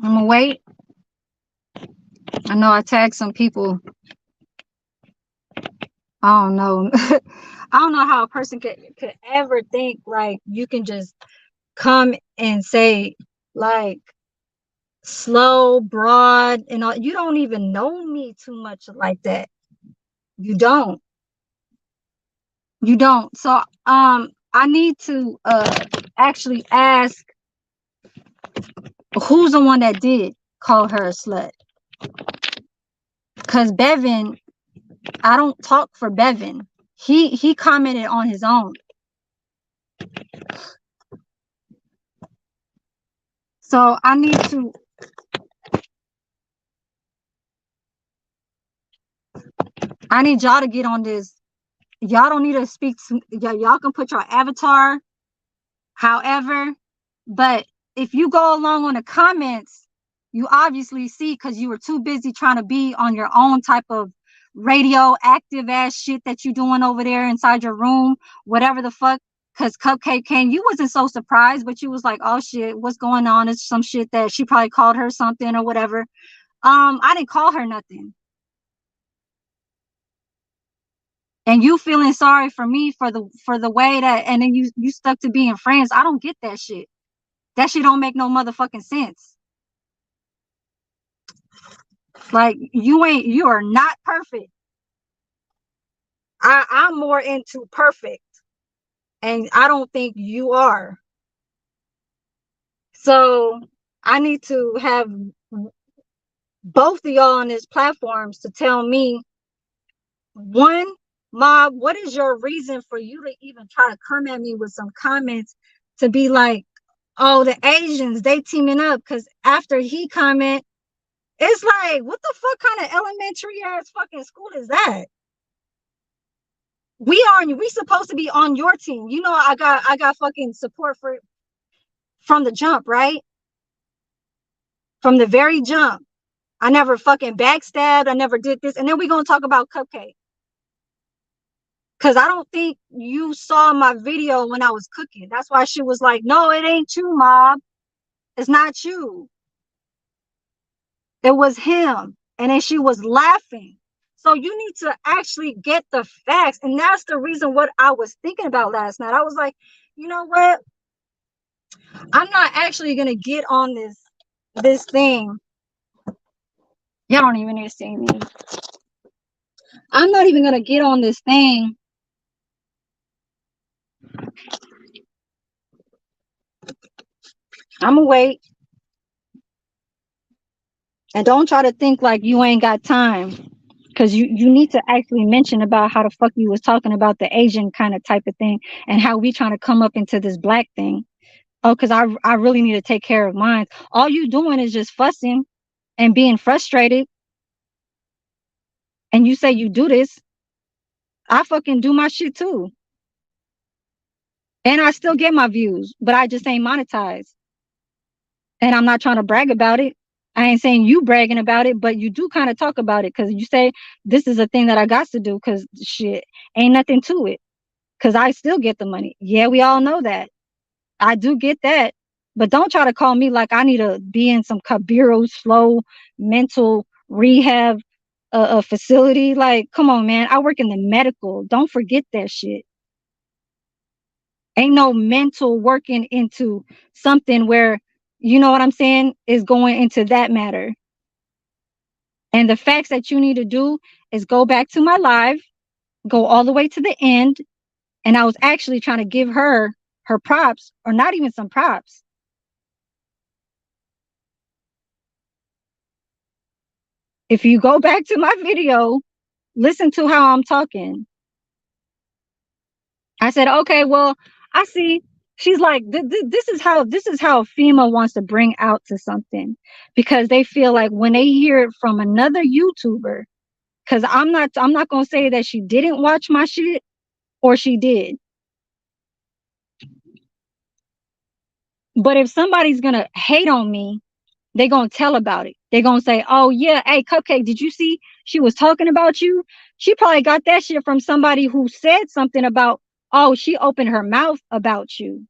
I'm gonna wait. I know I tagged some people. I don't know. I don't know how a person could ever think like you can just come and say like slow, broad, and all. You don't even know me too much like that. You don't. You don't. So I need to actually ask who's the one that did call her a slut. Cause Bevan, I don't talk for Bevan. He commented on his own. So I need y'all to get on this. Y'all don't need to speak to y'all can put your avatar however, but if you go along on the comments, you obviously see because you were too busy trying to be on your own type of radioactive ass shit that you doing over there inside your room, whatever the fuck. Because Cupcake came, you wasn't so surprised, but you was like, oh shit, what's going on? It's some shit that she probably called her something or whatever. I didn't call her nothing. And you feeling sorry for me for the way that, and then you stuck to being friends. I don't get that shit. That shit don't make no motherfucking sense. Like you are not perfect. I'm more into perfect, and I don't think you are. So I need to have both of y'all on these platforms to tell me, one, Mob, what is your reason for you to even try to come at me with some comments to be like, oh, the Asians, they teaming up? Because after he comment, it's like, what the fuck kind of elementary ass fucking school is that? We supposed to be on your team. You know, I got fucking support for from the jump, right? From the very jump. I never fucking backstabbed. I never did this. And then we're gonna talk about Cupcake. Cause I don't think you saw my video when I was cooking. That's why she was like, no, it ain't you, Mob. It's not you. It was him. And then she was laughing. So you need to actually get the facts. And that's the reason what I was thinking about last night. I was like, you know what? I'm not actually gonna get on this thing. Y'all don't even need to see me. I'm not even gonna get on this thing. I'm gonna wait. And don't try to think like you ain't got time. Cause you need to actually mention about how the fuck you was talking about the Asian kind of type of thing and how we trying to come up into this black thing. Oh, cause I really need to take care of mine. All you doing is just fussing and being frustrated. And you say you do this. I fucking do my shit too. And I still get my views, but I just ain't monetized. And I'm not trying to brag about it. I ain't saying you bragging about it, but you do kind of talk about it because you say this is a thing that I got to do because shit ain't nothing to it. Because I still get the money. Yeah, we all know that. I do get that. But don't try to call me like I need to be in some Kabiru slow mental rehab facility. Like, come on, man. I work in the medical. Don't forget that shit. Ain't no mental working into something where, you know what I'm saying, is going into that matter. And the facts that you need to do is go back to my live, go all the way to the end. And I was actually trying to give her props, or not even some props. If you go back to my video, listen to how I'm talking. I said, okay, well, I see. She's like, this is how FEMA wants to bring out to something, because they feel like when they hear it from another YouTuber, because I'm not gonna say that she didn't watch my shit or she did. But if somebody's gonna hate on me, they're gonna tell about it. They're gonna say, oh yeah, hey Cupcake, did you see she was talking about you? She probably got that shit from somebody who said something about, oh, she opened her mouth about you.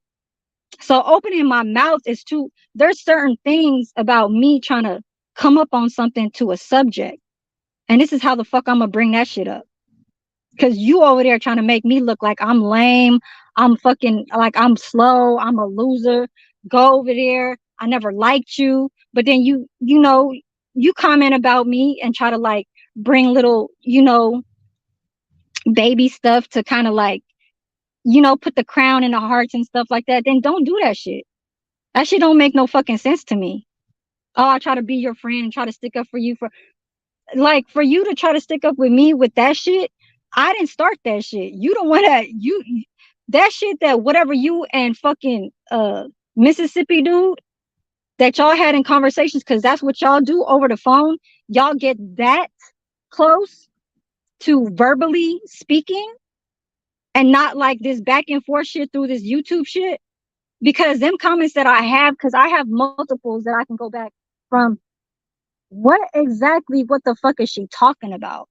So opening my mouth is too, there's certain things about me trying to come up on something to a subject. And this is how the fuck I'm gonna bring that shit up. Cause you over there trying to make me look like I'm lame. I'm fucking like I'm slow. I'm a loser. Go over there. I never liked you. But then you know, you comment about me and try to like bring little, baby stuff to kind of like, put the crown in the hearts and stuff like that. Then don't do that shit. That shit don't make no fucking sense to me. Oh, I try to be your friend and try to stick up for you for you to try to stick up with me with that shit. I didn't start that shit. You don't want to that shit that whatever you and fucking Mississippi dude that y'all had in conversations, because that's what y'all do over the phone. Y'all get that close to verbally speaking and not like this back and forth shit through this YouTube shit. Because them comments that I have, because I have multiples that I can go back from. What the fuck is she talking about?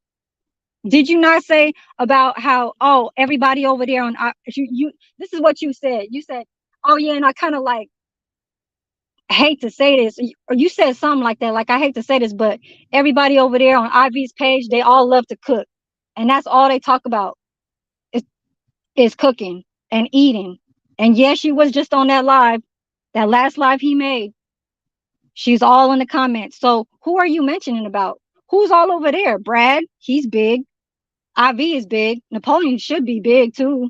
Did you not say about how, oh, everybody over there on this is what you said. You said, oh yeah, and I kind of like hate to say this, or you said something like that, like I hate to say this, but everybody over there on Ivy's page, they all love to cook. And that's all they talk about is cooking and eating. And yes, she was just on that last live he made. She's all in the comments. So who are you mentioning about? Who's all over there? Brad, he's big. IV is big. Napoleon should be big too.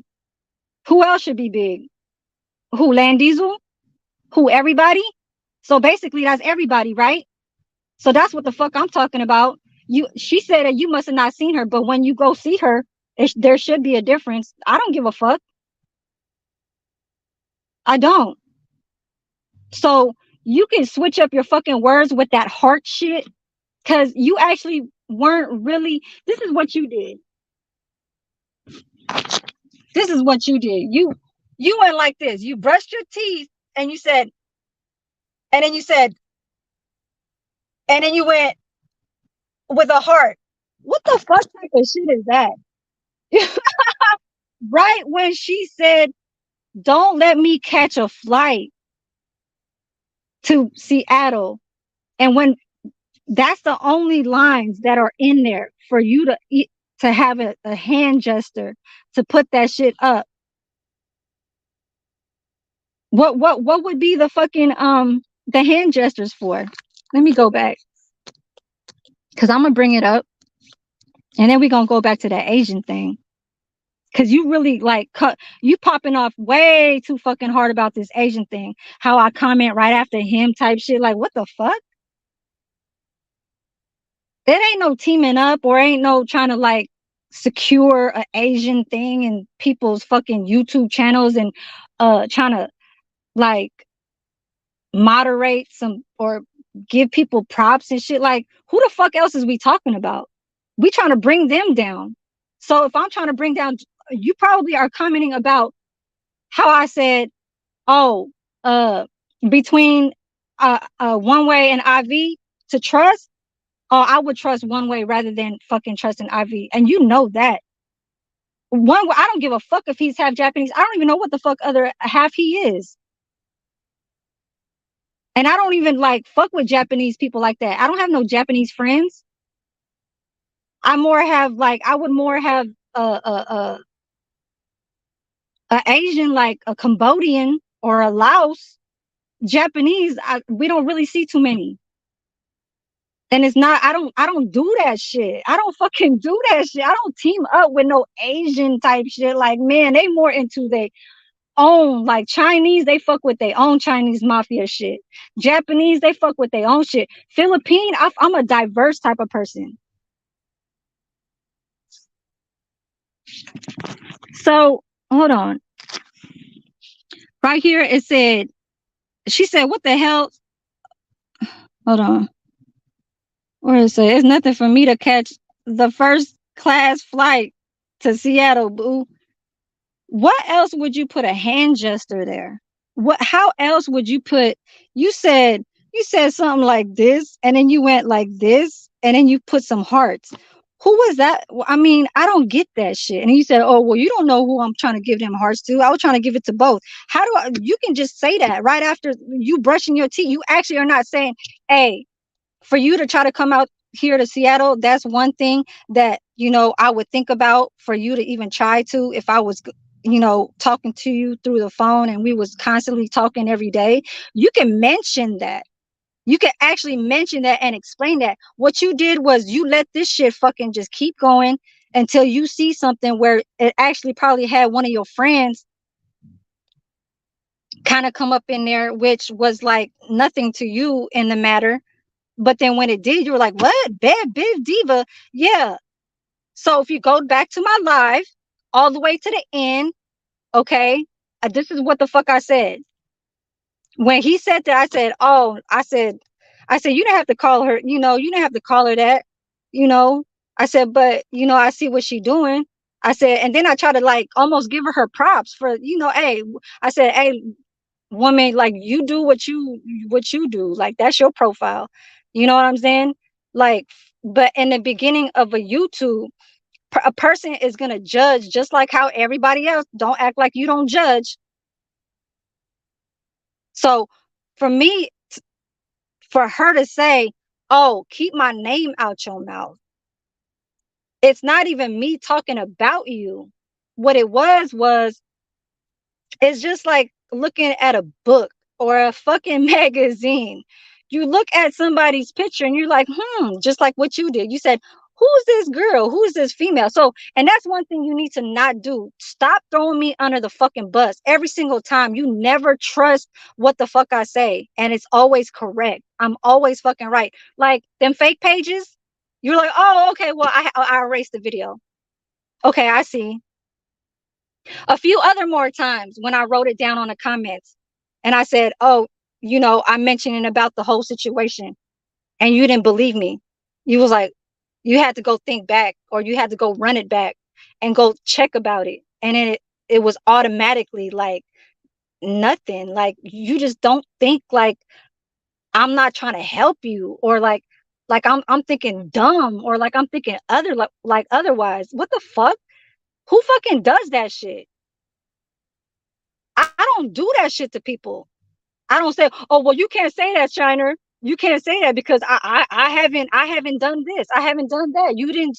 Who else should be big? Who, Land Diesel? Who, everybody? So basically that's everybody, right? So that's what the fuck I'm talking about. She said that you must have not seen her, but when you go see her, there should be a difference. I don't give a fuck. I don't. So you can switch up your fucking words with that heart shit, because you actually weren't really. This is what you did. This is what you did. You went like this. You brushed your teeth and you said, and then you said, and then you went with a heart. What the fuck type of shit is that? Right when she said, don't let me catch a flight to Seattle. And when that's the only lines that are in there for you to have a hand gesture to put that shit up. What would be the fucking the hand gestures for? Let me go back, because I'm gonna bring it up, and then we're gonna go back to that Asian thing, because you really like you popping off way too fucking hard about this Asian thing. How I comment right after him type shit. Like, what the fuck? It ain't no teaming up, or ain't no trying to like secure an Asian thing in people's fucking YouTube channels and trying to like moderate some or give people props and shit. Like, who the fuck else is we talking about? We trying to bring them down. So if I'm trying to bring down, you probably are commenting about how I said, oh, between One Way and IV to trust. Oh, I would trust One Way rather than fucking trusting IV. And you know that. One Way, I don't give a fuck if he's half Japanese. I don't even know what the fuck other half he is. And I don't even like fuck with Japanese people like that. I don't have no Japanese friends. I would more have a Asian, like a Cambodian or a Laos. Japanese, we don't really see too many. And it's not, I don't do that shit. I don't fucking do that shit. I don't team up with no Asian type shit. Like, man, they more into their own, like Chinese, they fuck with their own Chinese mafia shit. Japanese, they fuck with their own shit. Philippine, I'm a diverse type of person. So hold on. Right here it said, she said, what the hell? Hold on. Where it said, it's nothing for me to catch the first class flight to Seattle, boo. What else would you put a hand gesture there? How else would you put, you said something like this, and then you went like this, and then you put some hearts. Who was that? I mean, I don't get that shit. And he said, "Oh, well, you don't know who I'm trying to give them hearts to. I was trying to give it to both." How do I? You can just say that right after you brushing your teeth. You actually are not saying, "Hey, for you to try to come out here to Seattle, that's one thing that, I would think about for you to even try to, if I was, talking to you through the phone and we was constantly talking every day. You can mention that. You can actually mention that and explain that. What you did was you let this shit fucking just keep going until you see something where it actually probably had one of your friends kind of come up in there, which was like nothing to you in the matter. But then when it did, you were like, what? Bad Biv Diva? Yeah. So if you go back to my live all the way to the end, okay, this is what the fuck I said. When he said that, I said, oh, I said, you didn't have to call her, you didn't have to call her that, you know. I said, but, I see what she doing. I said, and then I try to like almost give her props for, hey, I said, hey, woman, like you do what you do, like that's your profile, you know what I'm saying? Like, but in the beginning of a YouTube, a person is going to judge just like how everybody else. Don't act like you don't judge. So for me, for her to say, oh, keep my name out your mouth, it's not even me talking about you. What it was it's just like looking at a book or a fucking magazine. You look at somebody's picture and you're like, just like what you did. You said, who's this girl? Who's this female? So, and that's one thing you need to not do. Stop throwing me under the fucking bus every single time. You never trust what the fuck I say. And it's always correct. I'm always fucking right. Like them fake pages, you're like, oh, okay, well, I erased the video. Okay, I see. A few other more times when I wrote it down on the comments and I said, oh, I'm mentioning about the whole situation and you didn't believe me. You was like, you had to go think back or you had to go run it back and go check about it. And then it was automatically like nothing. Like you just don't think like I'm not trying to help you or like I'm thinking dumb or like I'm thinking other like otherwise. What the fuck? Who fucking does that shit? I don't do that shit to people. I don't say, oh well, you can't say that, Shiner. You can't say that because I haven't done this. I haven't done that. You didn't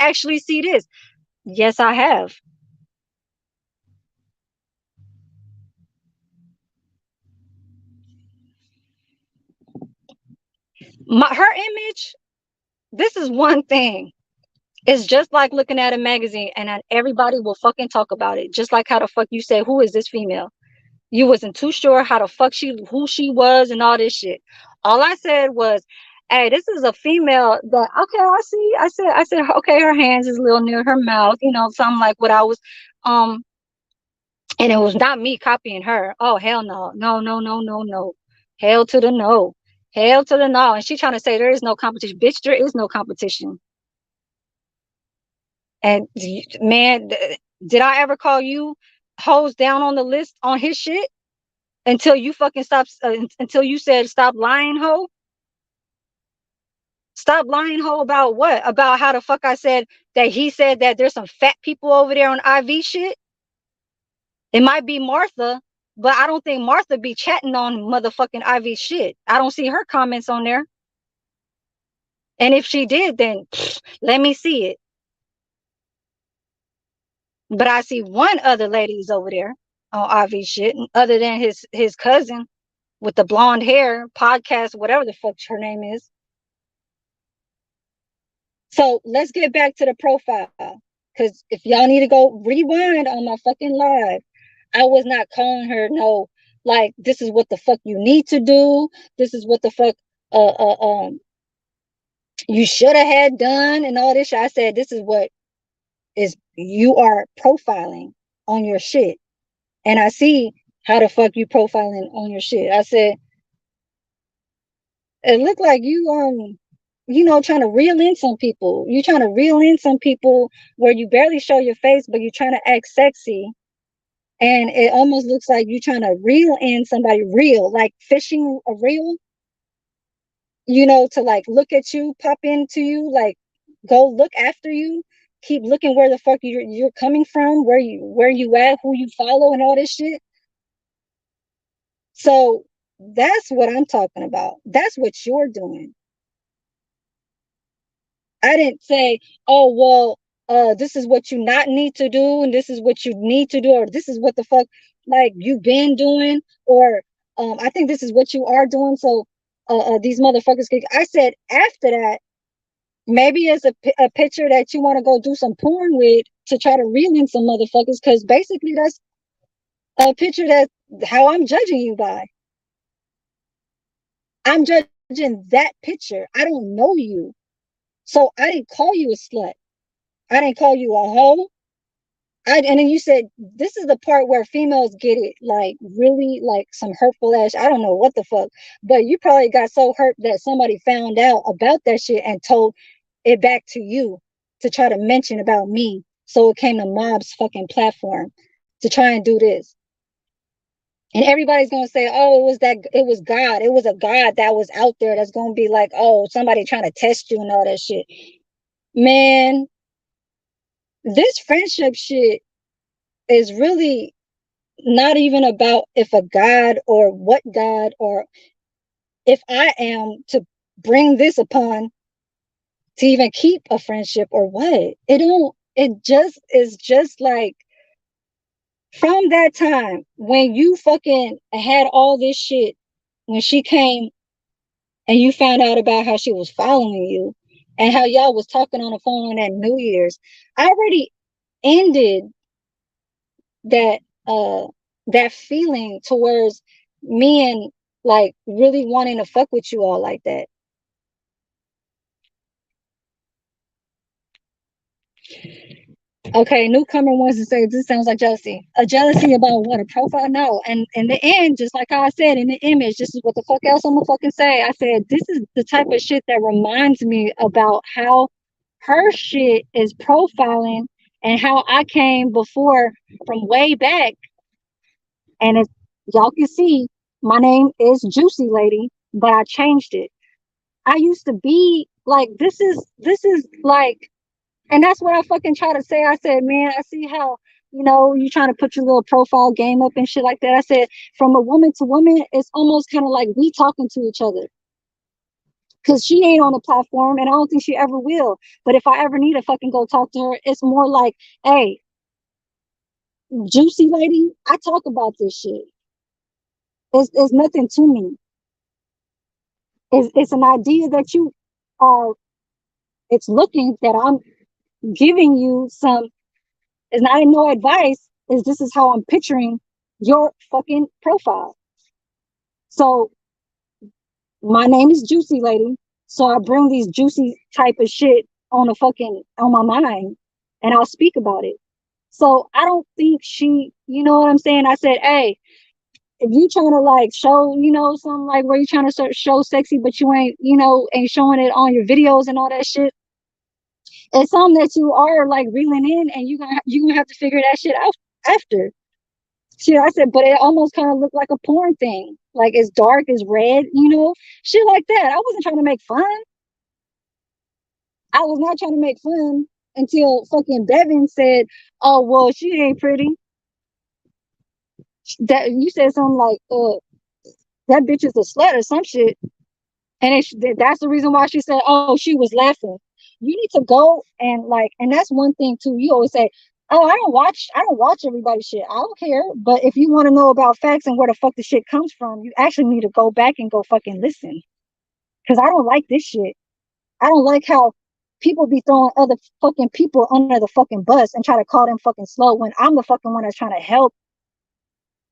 actually see this. Yes, I have. Her image, this is one thing. It's just like looking at a magazine and everybody will fucking talk about it. Just like how the fuck you said, who is this female? You wasn't too sure how the fuck who she was and all this shit. All I said was, hey, this is a female that okay, I see. I said, okay, her hands is a little near her mouth, something like what I was and it was not me copying her. Oh hell no. No, no, no, no, no. Hell to the no. Hell to the no. And she trying to say there is no competition. Bitch, there is no competition. And man, did I ever call you hoes down on the list on his shit? Until you fucking stop, until you said stop lying, hoe. Stop lying, hoe, about what? About how the fuck I said that he said that there's some fat people over there on IV shit. It might be Martha, but I don't think Martha be chatting on motherfucking IV shit. I don't see her comments on there. And if she did, then let me see it. But I see one other lady's over there on IV shit, other than his cousin with the blonde hair, podcast, whatever the fuck her name is. So let's get back to the profile. Because if y'all need to go rewind on my fucking live, I was not calling her no, like, this is what the fuck you need to do. This is what the fuck uh, uh um you should have had done and all this shit. I said, this is what is you are profiling on your shit. And I see how the fuck you profiling on your shit. I said, it looked like you trying to reel in some people. You trying to reel in some people where you barely show your face, but you're trying to act sexy. And it almost looks like you're trying to reel in somebody real, like fishing a reel, to like look at you, pop into you, like go look after you, keep looking where the fuck you're coming from, where you at, who you follow, and all this shit. So that's what I'm talking about. That's what you're doing. I didn't say, oh well, this is what you not need to do, and this is what you need to do, or this is what the fuck like you've been doing, or I think this is what you are doing. So these motherfuckers I said after that, maybe it's a picture that you want to go do some porn with to try to reel in some motherfuckers, because basically that's a picture that how I'm judging you by. I'm judging that picture. I don't know you. So I didn't call you a slut. I didn't call you a hoe. And then you said this is the part where females get it like really like some hurtful ass. I don't know what the fuck, but you probably got so hurt that somebody found out about that shit and told it back to you to try to mention about me. So it came to Mob's fucking platform to try and do this. And everybody's gonna say, oh, it was God. It was a God that was out there that's gonna be like, oh, somebody trying to test you and all that shit. Man, this friendship shit is really not even about if a God or what God or if I am to bring this upon to even keep a friendship or what. It just is just like from that time when you fucking had all this shit, when she came and you found out about how she was following you and how y'all was talking on the phone on that New Year's, I already ended that that feeling towards me and like really wanting to fuck with you all like that. Okay, newcomer wants to say this sounds like jealousy. A jealousy about what? A profile? No. And in the end, just like I said in the image, this is what the fuck else I'm gonna fucking say. I said this is the type of shit that reminds me about how her shit is profiling and how I came before from way back. And if y'all can see, my name is Juicy Lady, but I changed it. I used to be like, this is like, and that's what I fucking try to say. I said, man, I see how, you trying to put your little profile game up and shit like that. I said, from a woman to woman, it's almost kind of like we talking to each other. Cause she ain't on the platform and I don't think she ever will. But if I ever need to fucking go talk to her, it's more like, hey, Juicy Lady, I talk about this shit. It's nothing to me. It's an idea that you are, it's looking that I'm giving you some, it's not no advice, is this is how I'm picturing your fucking profile. So my name is Juicy Lady. So I bring these juicy type of shit on my mind and I'll speak about it. So I don't think she, you know what I'm saying? I said, hey, if you trying to like show, something like where you trying to show sexy, but you ain't, ain't showing it on your videos and all that shit, it's something that you are like reeling in and you gonna have to figure that shit out after. Shit, I said, but it almost kind of looked like a porn thing. Like it's dark, it's red, shit like that. I wasn't trying to make fun. I was not trying to make fun until fucking Devin said, oh well, she ain't pretty. That you said something like, that bitch is a slut or some shit. And that's the reason why she said, oh, she was laughing. You need to go and like, and that's one thing too. You always say, oh, I don't watch everybody's shit. I don't care. But if you want to know about facts and where the fuck the shit comes from, you actually need to go back and go fucking listen. Cause I don't like this shit. I don't like how people be throwing other fucking people under the fucking bus and try to call them fucking slow when I'm the fucking one that's trying to help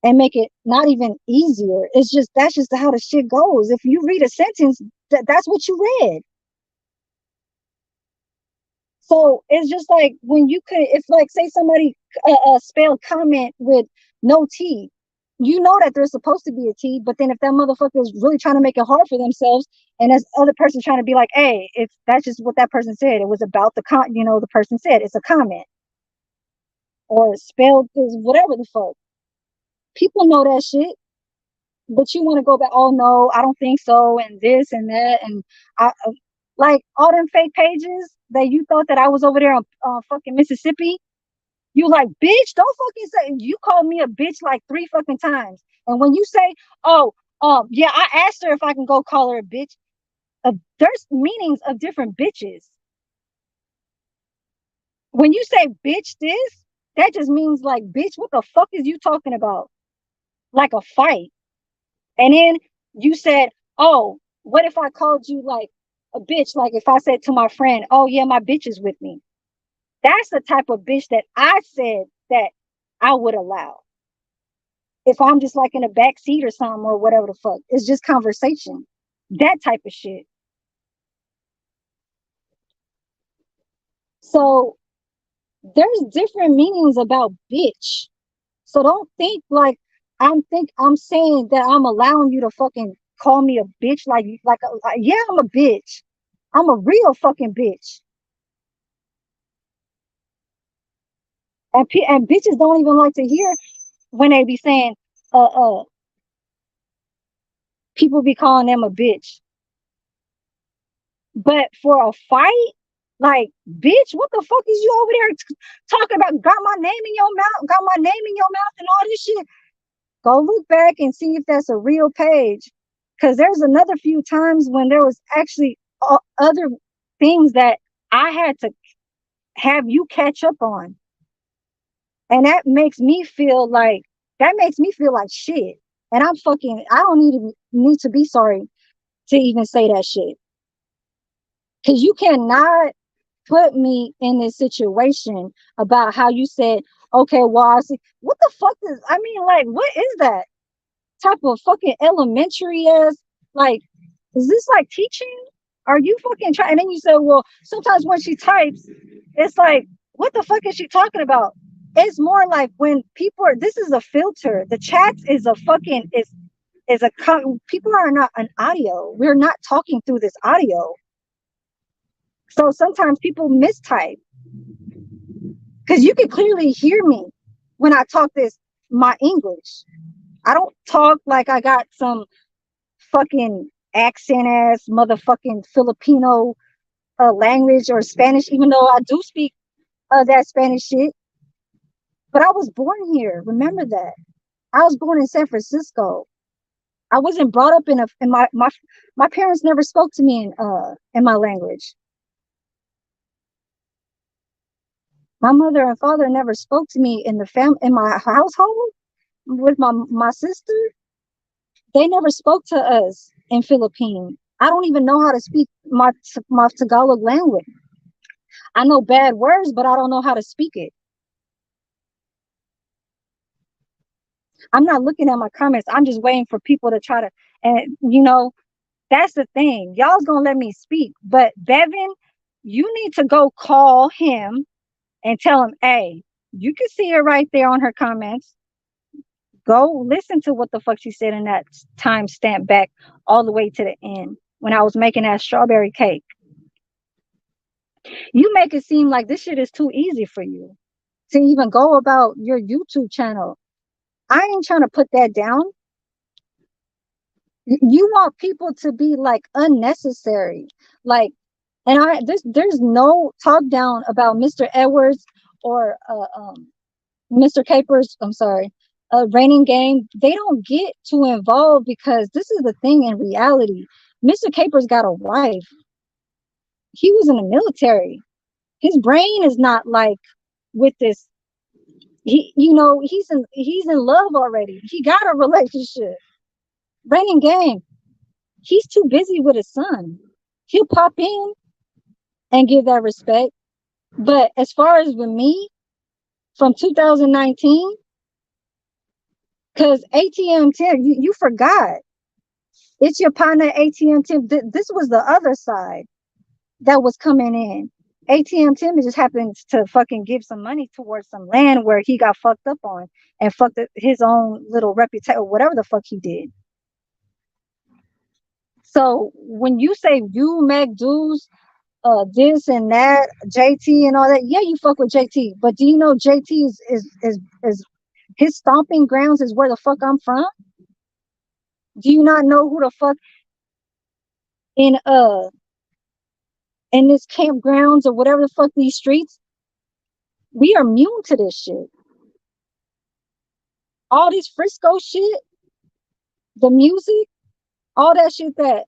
and make it not even easier. It's just that's just how the shit goes. If you read a sentence, that's what you read. So it's just like when you could, if like say somebody spelled comment with no T, you know that there's supposed to be a T, but then if that motherfucker is really trying to make it hard for themselves, and this other person trying to be like, hey, if that's just what that person said, it was about the person said it's a comment or spelled is whatever the fuck. People know that shit, but you want to go back. Oh no, I don't think so, and this and that, and I like all them fake pages that you thought that I was over there on fucking Mississippi. You like, bitch, don't fucking say, you called me a bitch like 3 fucking times. And when you say, oh, yeah, I asked her if I can go call her a bitch. There's meanings of different bitches. When you say bitch this, that just means like, bitch, what the fuck is you talking about? Like a fight. And then you said, oh, what if I called you like a bitch? Like if I said to my friend, oh yeah, my bitch is with me. That's the type of bitch that I said that I would allow. If I'm just like in a back seat or something or whatever the fuck. It's just conversation. That type of shit. So there's different meanings about bitch. So don't think I'm saying that I'm allowing you to fucking call me a bitch yeah, I'm a bitch. I'm a real fucking bitch. And bitches don't even like to hear when they be saying people be calling them a bitch. But for a fight, like, bitch, what the fuck is you over there talking about? Got my name in your mouth, got my name in your mouth and all this shit. Go look back and see if that's a real page. Because there's another few times when there was actually other things that I had to have you catch up on. And that makes me feel like shit. And I don't need to be sorry to even say that shit. Because you cannot put me in this situation about how you said, okay, well, I see. What the fuck like, what is that type of fucking elementary ass? Like, is this like teaching? Are you fucking trying? And then you said, well, sometimes when she types, it's like, what the fuck is she talking about? It's more like when this is a filter. The chats is a fucking, people are not an audio. We're not talking through this audio. So sometimes people mistype because you can clearly hear me when I talk my English. I don't talk like I got some fucking accent ass motherfucking Filipino language or Spanish, even though I do speak that Spanish shit. But I was born here. Remember that. I was born in San Francisco. I wasn't brought up in my parents never spoke to me in my language. My mother and father never spoke to me in my household with my sister. They never spoke to us in Philippine. I don't even know how to speak my Tagalog language. I know bad words, but I don't know how to speak it. I'm not looking at my comments. I'm just waiting for people to try to, and that's the thing. Y'all's gonna let me speak, but Bevan, you need to go call him and tell him, hey, you can see her right there on her comments. Go listen to what the fuck she said in that timestamp back all the way to the end when I was making that strawberry cake. You make it seem like this shit is too easy for you to even go about your YouTube channel. I ain't trying to put that down. You want people to be like unnecessary. Like, and there's no talk down about Mr. Edwards or Mr. Capers. I'm sorry. Raining Game. They don't get too involved because this is the thing in reality. Mr. Capers got a wife. He was in the military. His brain is not like with this. He's in love already. He got a relationship. Raining Game. He's too busy with his son. He'll pop in and give that respect. But as far as with me, from 2019, because ATM Tim, you forgot. It's your partner ATM Tim. This was the other side that was coming in. ATM Tim just happens to fucking give some money towards some land where he got fucked up on and fucked up his own little reputation, or whatever the fuck he did. So when you say you Mac Dudes, this and that, JT and all that, yeah, you fuck with JT. But do you know JT is his stomping grounds is where the fuck I'm from? Do you not know who the fuck in in this campgrounds or whatever the fuck these streets, we are immune to this shit. All this Frisco shit, the music, all that shit that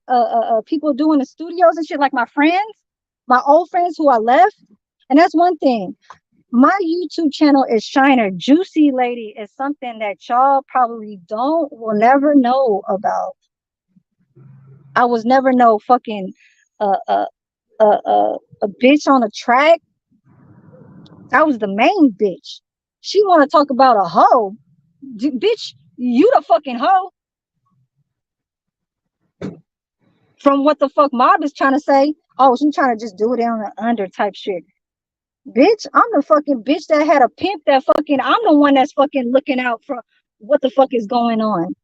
people do in the studios and shit, like my friends, my old friends who I left. And that's one thing. My YouTube channel is Shiner. Juicy Lady is something that y'all probably will never know about. I was never no fucking uh uh a bitch on a track. I was the main bitch. She want to talk about a hoe. Bitch, you the fucking hoe. From what the fuck Mob is trying to say. Oh, she trying to just do it on the under type shit. Bitch, I'm the fucking bitch that had a pimp that fucking, I'm the one that's fucking looking out for what the fuck is going on.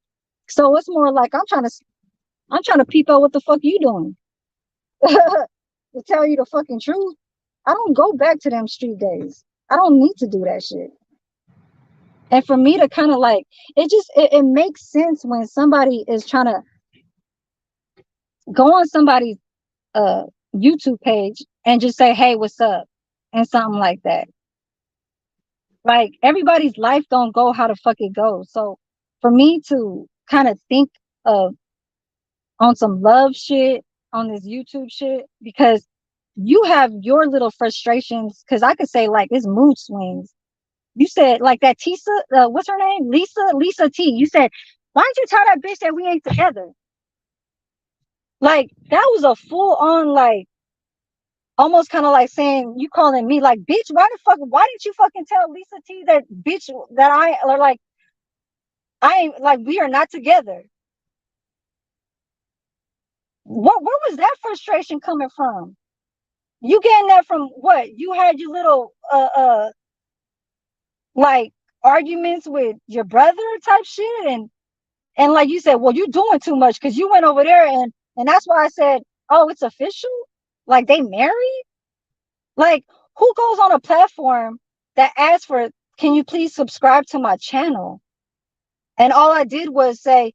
So it's more like I'm trying to peep out what the fuck you doing. To tell you the fucking truth, I don't go back to them street days. I don't need to do that shit. And for me to kind of like, it makes sense when somebody is trying to go on somebody's uh YouTube page and just say, hey, what's up? And something like that. Like everybody's life don't go how the fuck it goes. So for me to kind of think of on some love shit on this YouTube shit, because you have your little frustrations, because I could say like it's mood swings. You said like that Tisa, what's her name? Lisa T. You said, why don't you tell that bitch that we ain't together? Like that was a full on like almost kind of like saying you calling me like bitch. Why didn't you fucking tell Lisa T that bitch that I or like I ain't like we are not together? Where was that frustration coming from? You getting that from what? You had your little like arguments with your brother type shit, and like you said, well, you doing too much because you went over there and that's why I said, oh, it's official? Like they married? Like who goes on a platform that asks for, can you please subscribe to my channel? And all I did was say,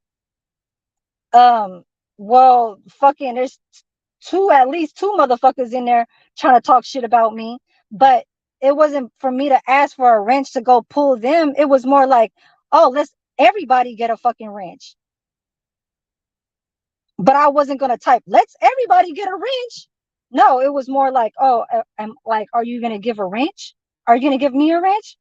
well, fucking there's at least two motherfuckers in there trying to talk shit about me. But it wasn't for me to ask for a wrench to go pull them. It was more like, oh, let's everybody get a fucking wrench. But I wasn't gonna type, let's everybody get a wrench. No, it was more like, oh, I'm like, are you gonna give a wrench? Are you gonna give me a wrench?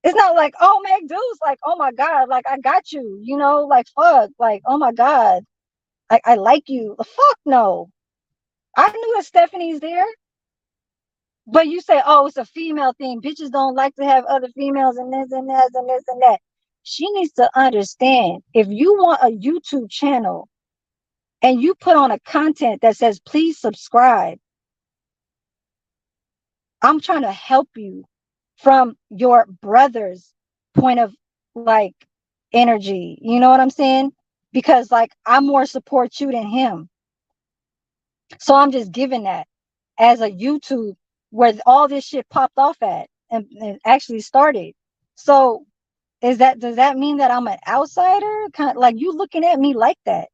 It's not like, oh, Meg Dude's like, oh my god, like I got you, like fuck, like oh my god, I like you. Fuck no. I knew that Stephanie's there. But you say, oh, it's a female thing. Bitches don't like to have other females and this and that and this and that. She needs to understand, if you want a YouTube channel and you put on a content that says, please subscribe, I'm trying to help you from your brother's point of like energy. You know what I'm saying? Because like I more support you than him. So I'm just giving that as a YouTube where all this shit popped off at and actually started. So does that mean that I'm an outsider? Kind of like you looking at me like that.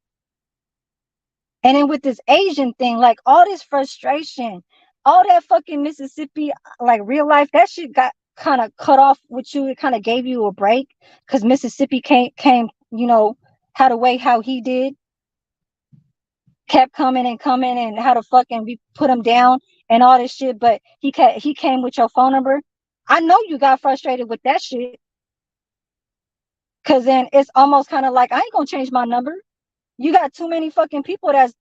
And then with this Asian thing, like all this frustration, all that fucking Mississippi, like real life, that shit got kind of cut off with you. It kind of gave you a break because Mississippi came, had a way how he did, kept coming and coming, and how the fucking we put him down and all this shit. But he came with your phone number. I know you got frustrated with that shit. Cause then it's almost kind of like I ain't gonna change my number. You got too many fucking people that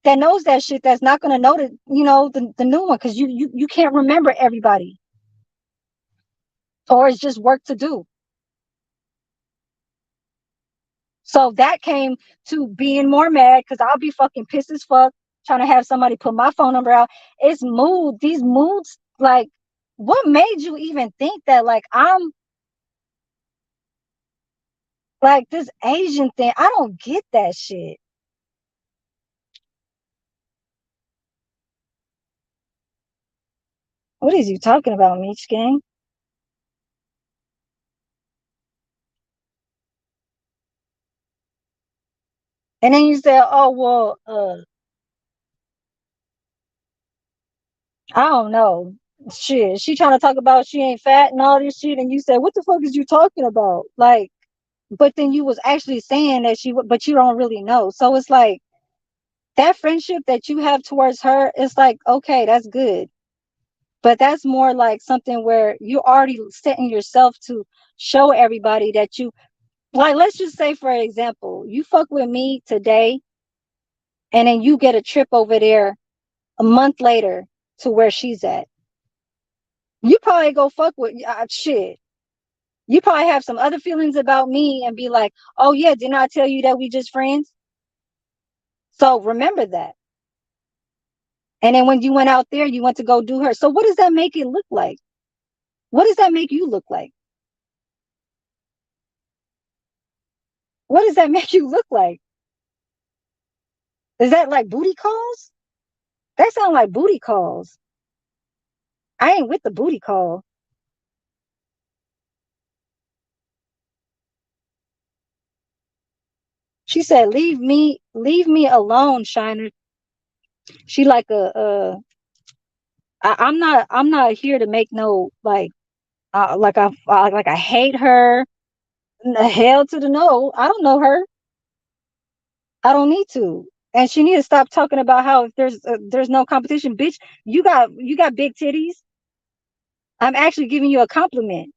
knows that shit that's not gonna know the new one because you can't remember everybody. Or it's just work to do. So that came to being more mad because I'll be fucking pissed as fuck trying to have somebody put my phone number out. It's these moods, like what made you even think that like I'm like this Asian thing? I don't get that shit. What is you talking about, Meech Gang? And then you say, oh well, I don't know. Shit, she trying to talk about she ain't fat and all this shit, and you said, "What the fuck is you talking about?" Like, but then you was actually saying that but you don't really know. So it's like that friendship that you have towards her. It's like, okay, that's good, but that's more like something where you already setting yourself to show everybody that you like. Let's just say, for example, you fuck with me today, and then you get a trip over there a month later to where she's at. You probably go fuck with shit. You probably have some other feelings about me and be like, oh yeah, didn't I tell you that we just friends? So remember that. And then when you went out there, you went to go do her. So what does that make it look like? What does that make you look like? What does that make you look like? Is that like booty calls? That sound like booty calls. I ain't with the booty call. She said, leave me alone, Shiner. She like I'm not here to make no like I hate her. The hell to the no. I don't know her. I don't need to. And she need to stop talking about how if there's no competition, bitch. You got big titties. I'm actually giving you a compliment.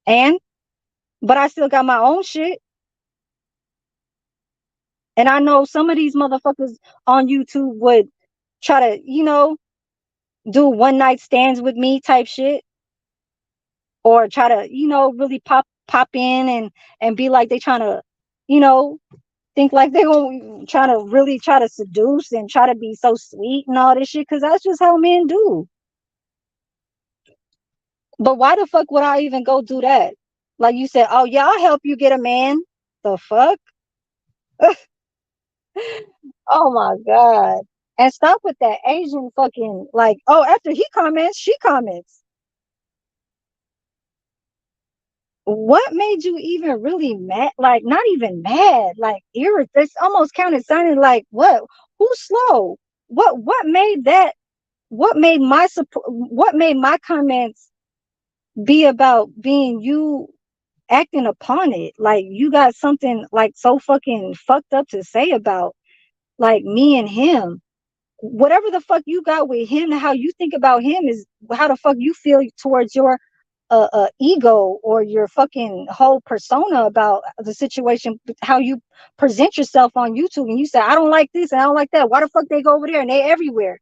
And but I still got my own shit. And I know some of these motherfuckers on YouTube would try to, do one night stands with me type shit, or try to, really pop in and be like they trying to, you know, think like they're gonna try to really try to seduce and try to be so sweet and all this shit, because that's just how men do. But why the fuck would I even go do that? Like you said, oh yeah, I'll help you get a man. The fuck? Oh my god. And stop with that Asian fucking like, oh, after he comments, she comments. What made you even really mad? Like, not even mad, like irritated. This almost counted sounding like what? Who's slow? What made that? What made my support? What made my comments be about being you acting upon it? Like you got something like so fucking fucked up to say about like me and him. Whatever the fuck you got with him and how you think about him is how the fuck you feel towards your ego or your fucking whole persona about the situation, how you present yourself on YouTube, and you say I don't like this and I don't like that. Why the fuck they go over there and they everywhere?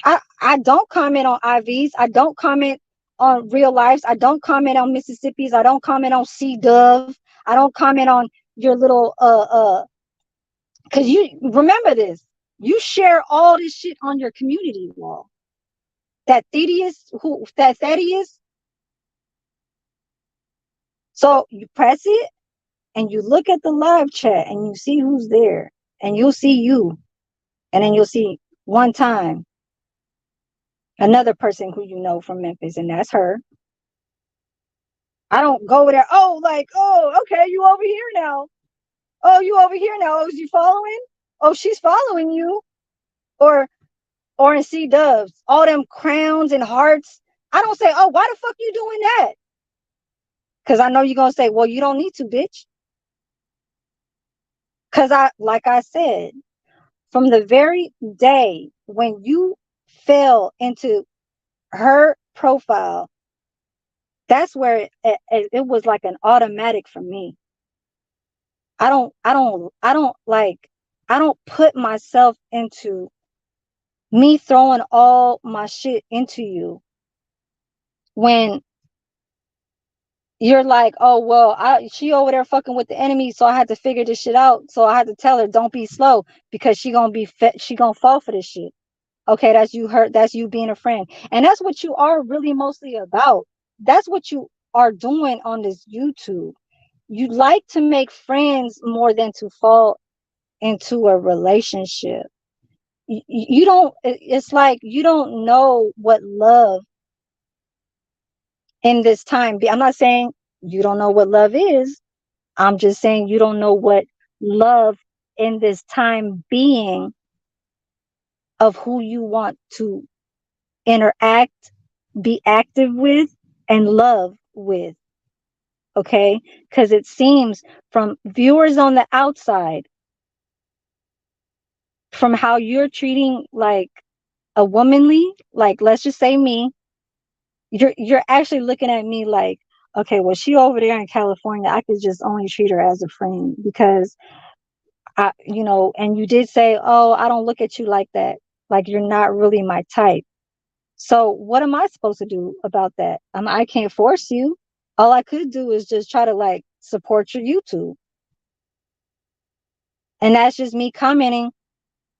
I don't comment on IVs. I don't comment on real lives. I don't comment on Mississippi's. I don't comment on C Dove. I don't comment on your little because you remember this. You share all this shit on your community wall. That Thaddeus. So you press it and you look at the live chat and you see who's there, and you'll see you, and then you'll see one time another person who you know from Memphis, and that's her. I don't go over there. Oh, like, oh, okay, you over here now. Oh, you over here now. Oh, is you following? Oh, she's following you. Or in C Dubs, all them crowns and hearts. I don't say, oh, why the fuck you doing that? Because I know you're gonna say, well, you don't need to, bitch. Because like I said, from the very day when you fell into her profile, that's where it was like an automatic for me. I don't put myself into me throwing all my shit into you when you're like, oh well, she over there fucking with the enemy, so I had to figure this shit out. So I had to tell her, don't be slow, because she gonna fall for this shit. Okay, that's you being a friend. And that's what you are really mostly about. That's what you are doing on this YouTube. You like to make friends more than to fall into a relationship. You don't, it's like you don't know what love in this time. I'm not saying you don't know what love is. I'm just saying you don't know what love in this time being of who you want to interact, be active with, and love with. Okay? Because it seems from viewers on the outside, from how you're treating like a womanly, like let's just say me, you're actually looking at me like, okay, well, she over there in California, I could just only treat her as a friend because and you did say, oh, I don't look at you like that, like you're not really my type. So what am I supposed to do about that? I can't force you. All I could do is just try to like support your YouTube. And that's just me commenting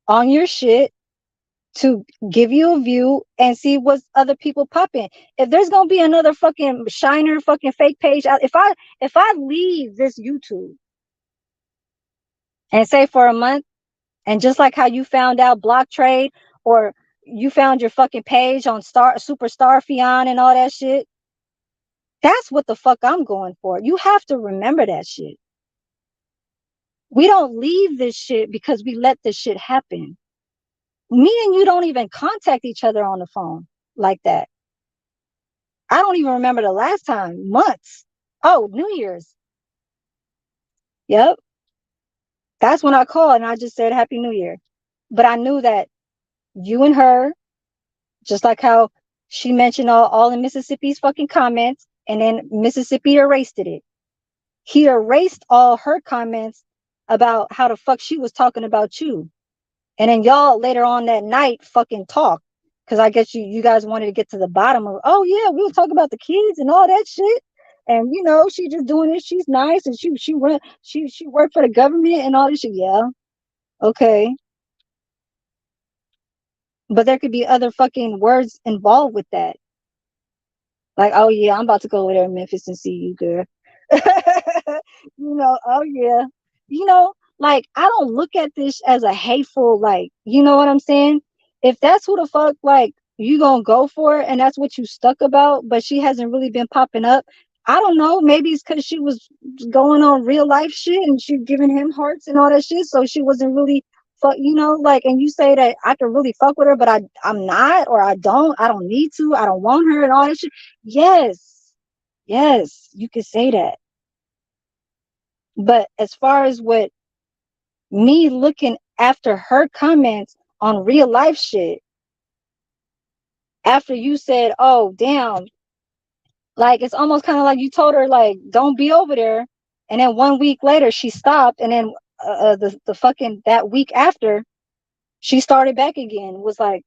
on your shit to give you a view and see what's other people popping. If there's gonna be another fucking Shiner fucking fake page out, if I leave this YouTube and say for a month, and just like how you found out Block Trade, or you found your fucking page on Superstar Fion and all that shit, that's what the fuck I'm going for. You have to remember that shit. We don't leave this shit because we let this shit happen. Me and you don't even contact each other on the phone like that. I don't even remember the last time. Months. Oh, New Year's. Yep. That's when I called and I just said Happy New Year. But I knew that you and her, just like how she mentioned all in Mississippi's fucking comments, and then Mississippi erased it. He erased all her comments about how the fuck she was talking about you. And then y'all later on that night fucking talk. Because I guess you guys wanted to get to the bottom of, oh yeah, we were talking about the kids and all that shit. And she just doing it. She's nice and she worked for the government and all this shit. Yeah. Okay. But there could be other fucking words involved with that. Like, oh yeah, I'm about to go over there in Memphis and see you, girl. Oh yeah. Like I don't look at this as a hateful, like, you know what I'm saying? If that's who the fuck like you gonna go for and that's what you stuck about, but she hasn't really been popping up. I don't know. Maybe it's because she was going on real life shit and she giving him hearts and all that shit. So she wasn't really fuck, like, and you say that I can really fuck with her, but I'm not, or I don't need to, I don't want her and all that shit. Yes. Yes, you could say that. But as far as what me looking after her comments on real life shit, after you said, oh, damn, like it's almost kind of like you told her, like, don't be over there. And then 1 week later, she stopped. And then the fucking that week after, she started back again, was like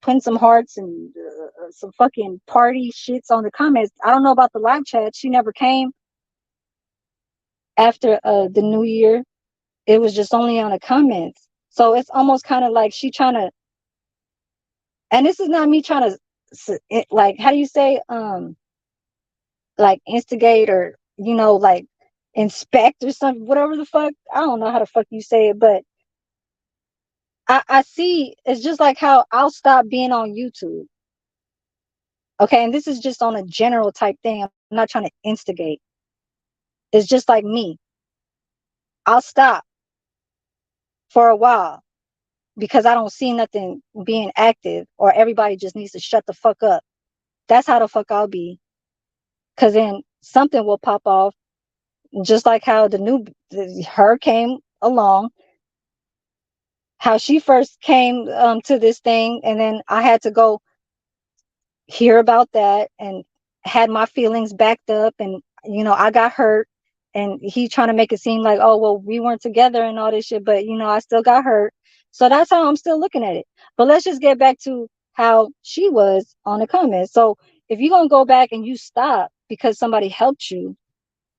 putting some hearts and some fucking party shits on the comments. I don't know about the live chat. She never came after the new year. It was just only on the comments. So it's almost kind of like she trying to, and this is not me trying to, like, how do you say, like instigate or, like inspect or something, whatever the fuck. I don't know how the fuck you say it, but I see it's just like how I'll stop being on YouTube. Okay. And this is just on a general type thing. I'm not trying to instigate. It's just like me. I'll stop for a while because I don't see nothing being active, or everybody just needs to shut the fuck up. That's how the fuck I'll be. Cause then something will pop off, just like how her came along, how she first came to this thing, and then I had to go hear about that and had my feelings backed up, and I got hurt, and he trying to make it seem like, oh well, we weren't together and all this shit, but I still got hurt. So that's how I'm still looking at it. But let's just get back to how she was on the comments. So if you're gonna go back and you stop because somebody helped you,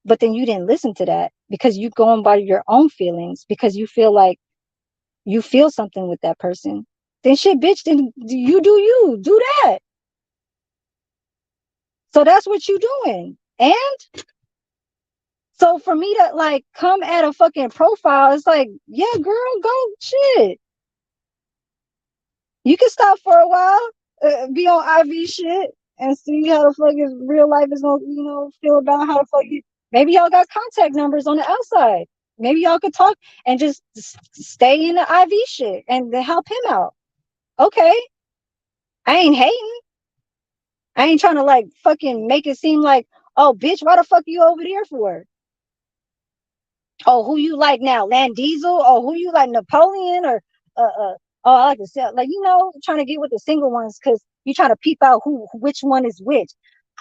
but then you didn't listen to that because you going by your own feelings, because you feel like you feel something with that person, then shit, bitch, then you do that. So that's what you doing. And so for me to like come at a fucking profile, it's like, yeah, girl, go shit. You can stop for a while, be on IV shit, and see how the fuck is real life is gonna, feel about how the fuck you. Maybe y'all got contact numbers on the outside. Maybe y'all could talk and just stay in the IV shit and help him out. Okay, I ain't hating. I ain't trying to like fucking make it seem like, oh, bitch, why the fuck you over there for? Oh, who you like now, Land Diesel? Oh, who you like, Napoleon? Or oh, I like to say, like, trying to get with the single ones because you trying to peep out which one is which.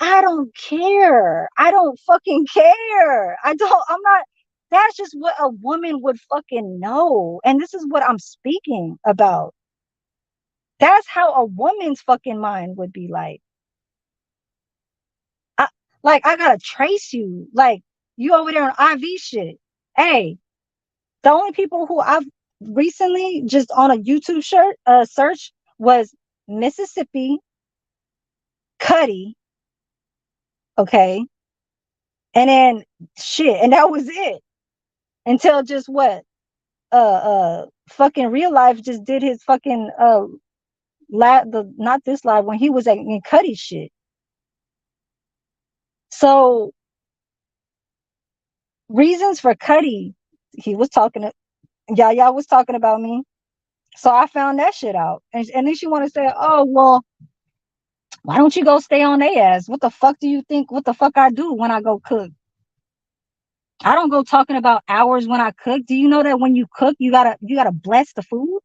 I don't care. I don't fucking care. I'm not. That's just what a woman would fucking know, and this is what I'm speaking about. That's how a woman's fucking mind would be like. I, like, I gotta trace you. Like, you over there on IV shit. Hey, the only people who I've recently just on a YouTube search was Mississippi, Cuddy, okay, and then shit, and that was it until just what fucking real life just did his fucking not this live when he was in Cuddy shit. So reasons for Cuddy, he was talking to y'all was talking about me. So I found that shit out. And then she want to say, oh, well, why don't you go stay on their ass? What the fuck do you think? What the fuck I do when I go cook? I don't go talking about hours when I cook. Do you know that when you cook, you gotta bless the food?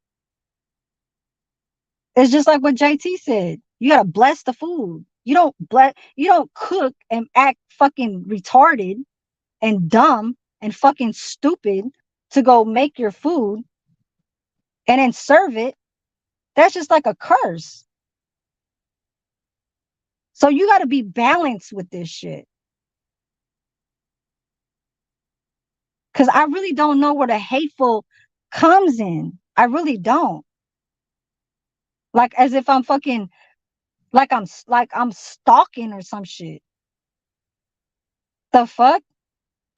It's just like what JT said. You gotta bless the food. You don't cook and act fucking retarded and dumb and fucking stupid to go make your food and then serve it. That's just like a curse. So you got to be balanced with this shit. Because I really don't know where the hateful comes in. I really don't. Like as if I'm fucking like I'm stalking or some shit. The fuck?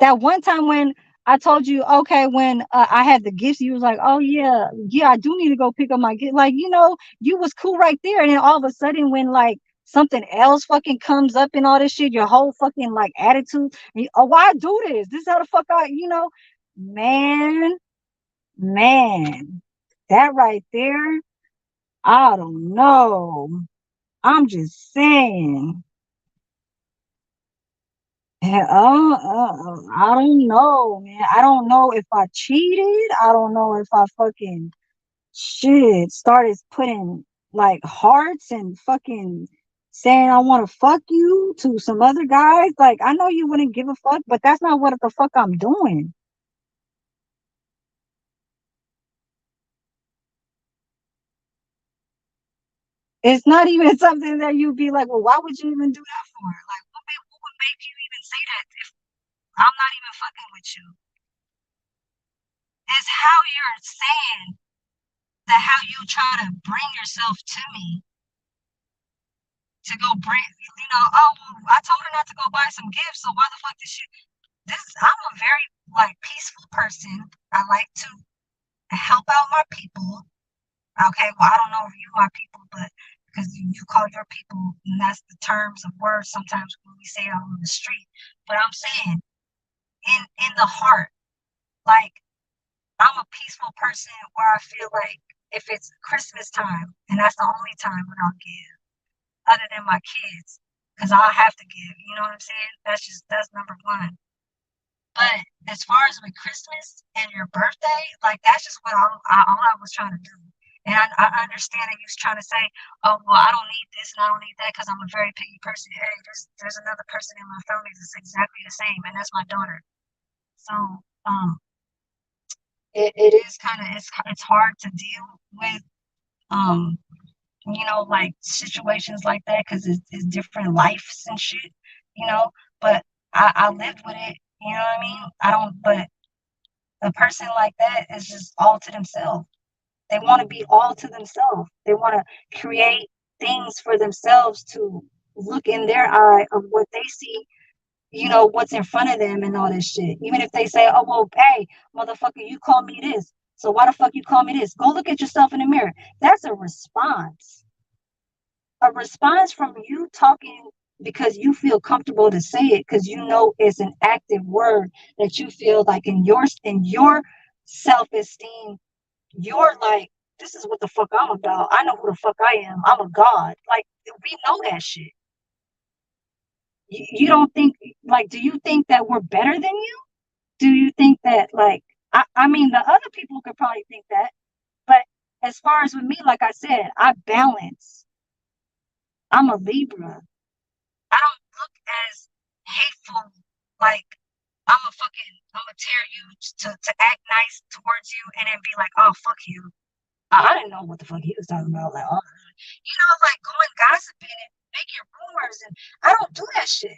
That one time when I told you, okay, when I had the gifts, you was like, oh yeah, I do need to go pick up my gift. Like, you was cool right there. And then all of a sudden when like something else fucking comes up and all this shit, your whole fucking like attitude, oh, why I do this? This is how the fuck man, man, that right there, I don't know. I'm just saying. I don't know, man. I don't know if I cheated. I don't know if I fucking shit started putting like hearts and fucking saying I want to fuck you to some other guys. Like I know you wouldn't give a fuck, but that's not what the fuck I'm doing. It's not even something that you'd be like, well, why would you even do that for? Like, what would make you even say that if I'm not even fucking with you? It's how you're saying that how you try to bring yourself to me to go bring, oh, well, I told her not to go buy some gifts, so why the fuck did she? I'm a very like peaceful person. I like to help out my people. Okay, well, I don't know if you are people, but because you call your people, and that's the terms of words sometimes when we say it on the street. But I'm saying in the heart, like I'm a peaceful person where I feel like if it's Christmas time, and that's the only time when I'll give, other than my kids, because I'll have to give. You know what I'm saying? That's number one. But as far as with Christmas and your birthday, like that's just what all I was trying to do. And I understand that you was trying to say, oh well, I don't need this and I don't need that because I'm a very picky person. Hey, there's another person in my family that's exactly the same, and that's my daughter. So it is kind of it's hard to deal with um like situations like that because it's different lives and shit, you know. But I lived with it, you know what I mean? I don't, but a person like that is just all to themselves. They want to be all to themselves. They want to create things for themselves to look in their eye of what they see, what's in front of them and all this shit. Even if they say, oh, well, hey, motherfucker, you call me this. So why the fuck you call me this? Go look at yourself in the mirror. That's a response. A response from you talking because you feel comfortable to say it because you know it's an active word that you feel like in your self-esteem, you're like this is what the fuck I'm about. I know who the fuck I am. I'm a god. Like, we know that shit. You don't think, like, do you think that we're better than you? Do you think that, like, I mean, the other people could probably think that, but as far as with me, like I said, I balance. I'm a Libra. I don't look as hateful, like I'm gonna tear you to act nice towards you and then be like, oh, fuck you. I didn't know what the fuck he was talking about. Like, oh, like going gossiping and making rumors. And I don't do that shit.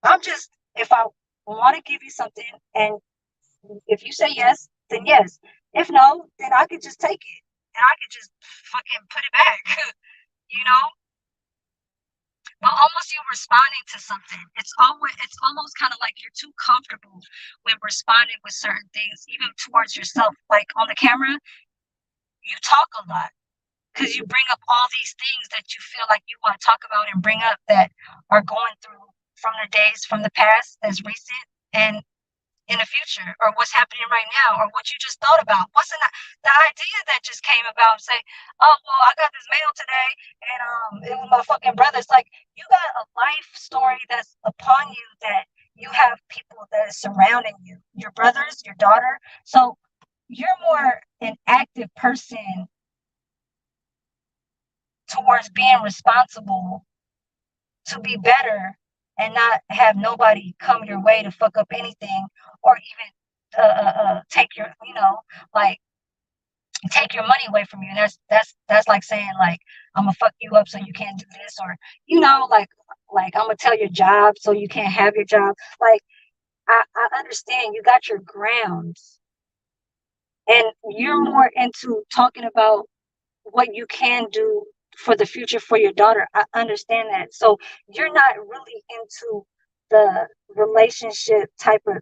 I'm just, if I want to give you something and if you say yes, then yes. If no, then I could just take it and I could just fucking put it back, you know? But almost you responding to something. It's almost kind of like you're too comfortable with responding with certain things, even towards yourself. Like on the camera, you talk a lot because you bring up all these things that you feel like you want to talk about and bring up that are going through from the days from the past as recent and in the future, or what's happening right now, or what you just thought about. What's the idea that just came about? Say, oh well, I got this mail today, and it was my fucking brother. It's like you got a life story that's upon you, that you have people that are surrounding you, your brothers, your daughter. So you're more an active person towards being responsible to be better and not have nobody come your way to fuck up anything, or even take your, like take your money away from you. And that's like saying, like, I'm gonna fuck you up so you can't do this, or like I'm gonna tell your job so you can't have your job. Like, I understand you got your grounds and you're more into talking about what you can do for the future for your daughter. I understand that. So you're not really into the relationship type of,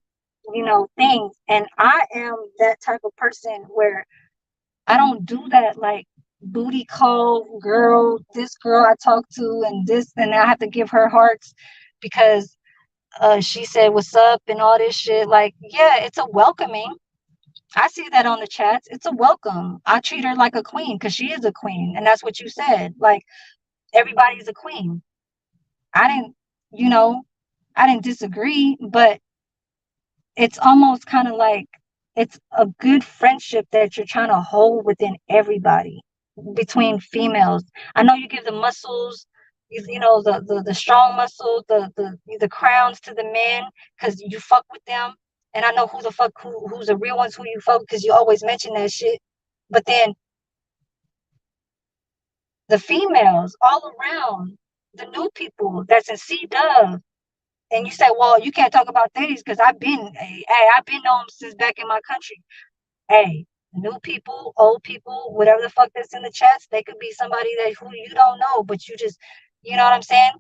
things. And I am that type of person where I don't do that, like, booty call girl, this girl I talk to and this, and I have to give her hearts because she said what's up and all this shit. Like, yeah, it's a welcoming. I see that on the chats. It's a welcome. I treat her like a queen because she is a queen. And that's what you said. Like, everybody's a queen. I didn't, you know, I didn't disagree, but it's almost kind of like it's a good friendship that you're trying to hold within everybody between females. I know you give the muscles, the strong muscles, the crowns to the men because you fuck with them. And I know who's the real ones, who you fuck, because you always mention that shit. But then the females all around, the new people that's in C Dub, and you say, well, you can't talk about these because I've been known since back in my country. Hey, new people, old people, whatever the fuck that's in the chats, they could be somebody that who you don't know, but you just, you know what I'm saying?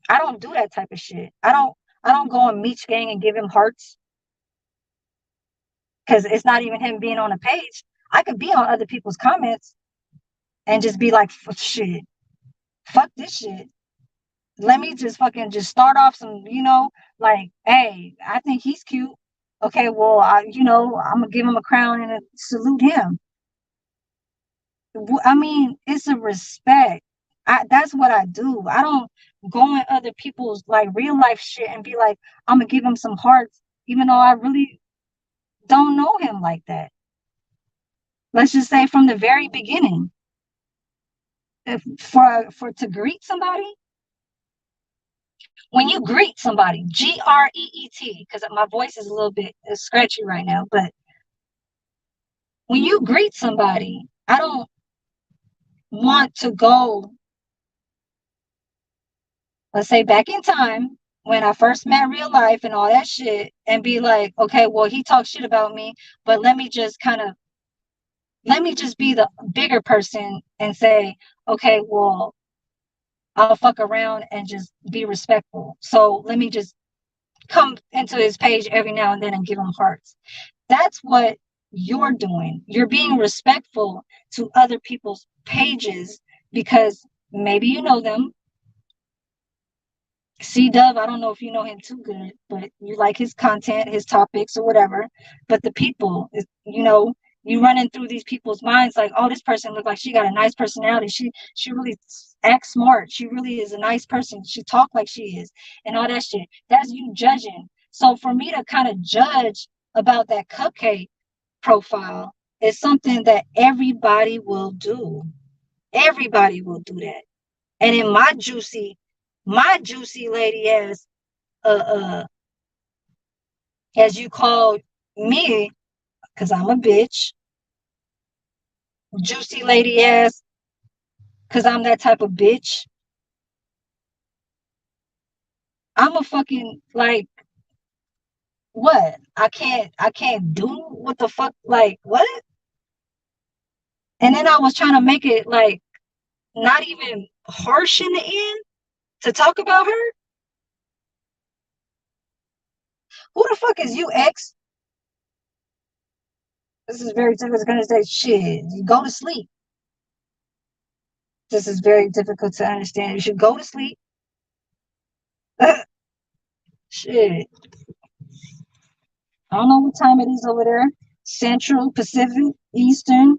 I don't do that type of shit. I don't go on Meech Gang and give him hearts because it's not even him being on a page. I could be on other people's comments and just be like, shit, fuck this shit. Let me just fucking just start off some, like, hey, I think he's cute. Okay, well, I'm gonna give him a crown and salute him. I mean, it's a respect. That's what I do. I don't go in other people's like real life shit and be like, I'm gonna give him some hearts, even though I really don't know him like that. Let's just say from the very beginning, if for to greet somebody, when you greet somebody, GREET, because my voice is a little bit scratchy right now, but when you greet somebody, I don't want to go, let's say back in time when I first met real life and all that shit, and be like, okay, well, he talks shit about me, but let me just be the bigger person and say, okay, well, I'll fuck around and just be respectful. So let me just come into his page every now and then and give him hearts. That's what you're doing. You're being respectful to other people's pages because maybe you know them. C Dub, I don't know if you know him too good, but you like his content, his topics, or whatever. But the people, You running through these people's minds like, oh, this person look like she got a nice personality. She really acts smart. She really is a nice person. She talk like she is, and all that shit. That's you judging. So for me to kind of judge about that cupcake profile is something that everybody will do. Everybody will do that. And in my juicy lady as you call me, because I'm a bitch, juicy lady ass, because I'm that type of bitch. I'm a fucking like what? I can't do what the fuck, like what? And then I was trying to make it like not even harsh in the end to talk about her. Who the fuck is you, ex? This is very difficult. It's gonna say shit. You go to sleep. This is very difficult to understand. You should go to sleep. Shit. I don't know what time it is over there. Central, Pacific, Eastern.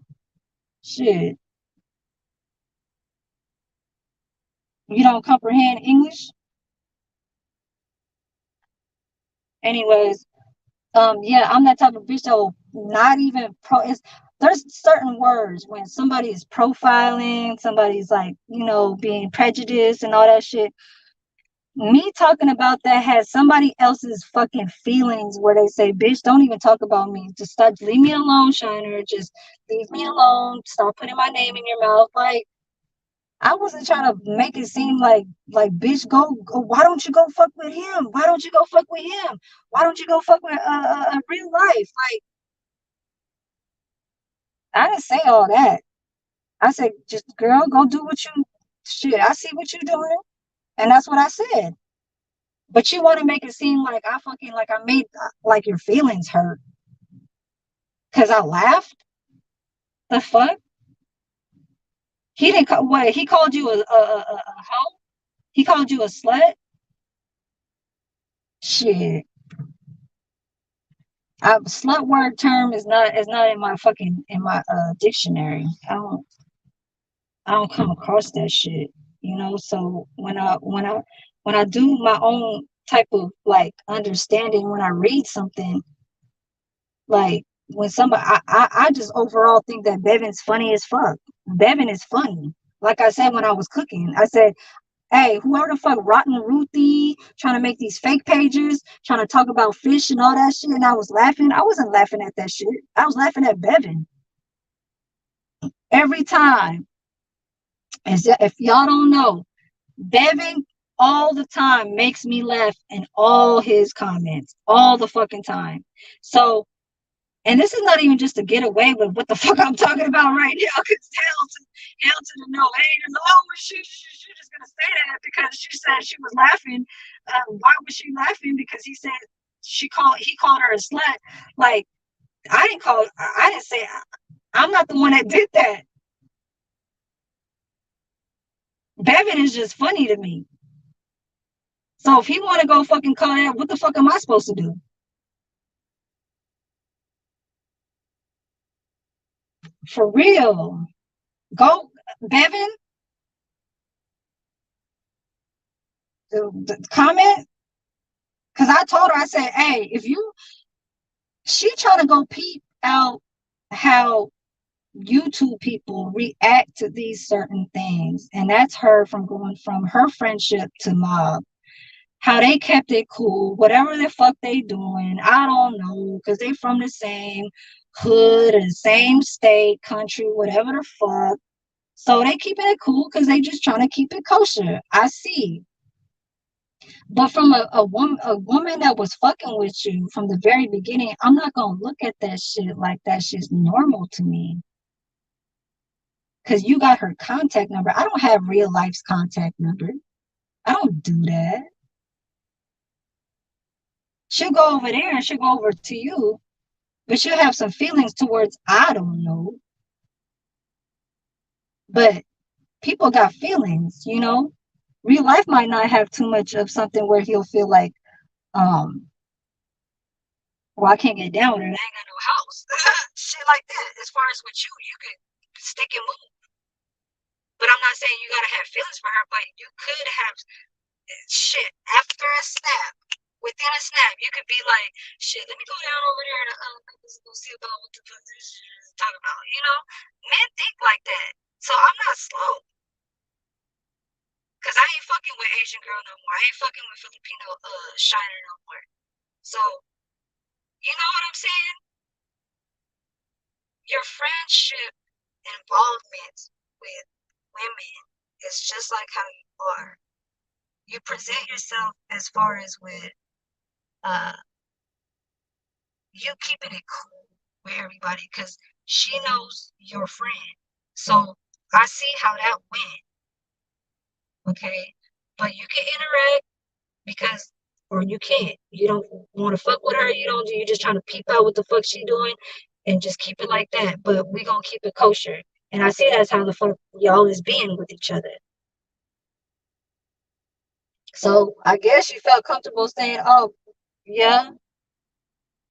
Shit. You don't comprehend English? Anyways, yeah, I'm that type of bitch that will not even there's certain words when somebody is profiling, somebody's like, being prejudiced and all that shit. Me talking about that has somebody else's fucking feelings where they say, bitch, don't even talk about me. Just start, leave me alone, Shiner. Just leave me alone. Stop putting my name in your mouth. Like, I wasn't trying to make it seem like bitch, go, why don't you go fuck with him? Why don't you go fuck with him? Why don't you go fuck with real life? Like, I didn't say all that. I said, just girl, go do what you shit. I see what you're doing. And that's what I said. But you want to make it seem like I fucking like I made like your feelings hurt because I laughed. The fuck? He didn't call what? He called you a hoe? He called you a slut? Shit. Slut word term is not in my fucking in my dictionary. I don't come across that shit. So when I do my own type of like understanding when I read something, like when somebody I just overall think that Bevan's funny as fuck. Bevan is funny. Like I said when I was cooking, I said, hey, whoever the fuck Rotten Ruthie trying to make these fake pages, trying to talk about fish and all that shit, and I was laughing. I wasn't laughing at that shit. I was laughing at Bevan. Every time. As if y'all don't know, Bevan all the time makes me laugh in all his comments, all the fucking time. So, and this is not even just to get away with what the fuck I'm talking about right now, because hell to the no haters. Oh, she just gonna say that because she said she was laughing. Why was she laughing? Because he said he called her a slut. Like I didn't say I'm not the one that did that. Bevan is just funny to me. So if he want to go fucking call that, what the fuck am I supposed to do? For real. Go, Bevan. The comment. Because I told her, I said, hey, she trying to go peep out how YouTube people react to these certain things. And that's her from going from her friendship to mob. How they kept it cool, whatever the fuck they doing, I don't know, because they from the same hood and same state, country, whatever the fuck. So they keeping it cool because they just trying to keep it kosher. I see. But from a woman that was fucking with you from the very beginning, I'm not gonna look at that shit like that shit's normal to me. Cause you got her contact number. I don't have real life's contact number. I don't do that. She'll go over there and she'll go over to you, but she'll have some feelings towards I don't know. But people got feelings, Real life might not have too much of something where he'll feel like, well, I can't get down with her. I ain't got no house. Shit like that. honest with you, you could stick and move. But I'm not saying you gotta have feelings for her, but you could have shit after a snap. Within a snap, you could be like, shit, let me go down over there and go see about what the fuck this is talking about. You know, men think like that. So I'm not slow. Cause I ain't fucking with Asian girl no more. I ain't fucking with Filipino shiner no more. So, you know what I'm saying? Your friendship involvement with women is just like how you are. You present yourself as far as with you keeping it cool with everybody because she knows your friend. So I see how that went. Okay. But you can interact because or you can't. You don't want to fuck with her, you just trying to peep out what the fuck she doing and just keep it like that. But we gonna keep it kosher. And I see that's how the fuck y'all is being with each other. So I guess she felt comfortable saying, oh, yeah.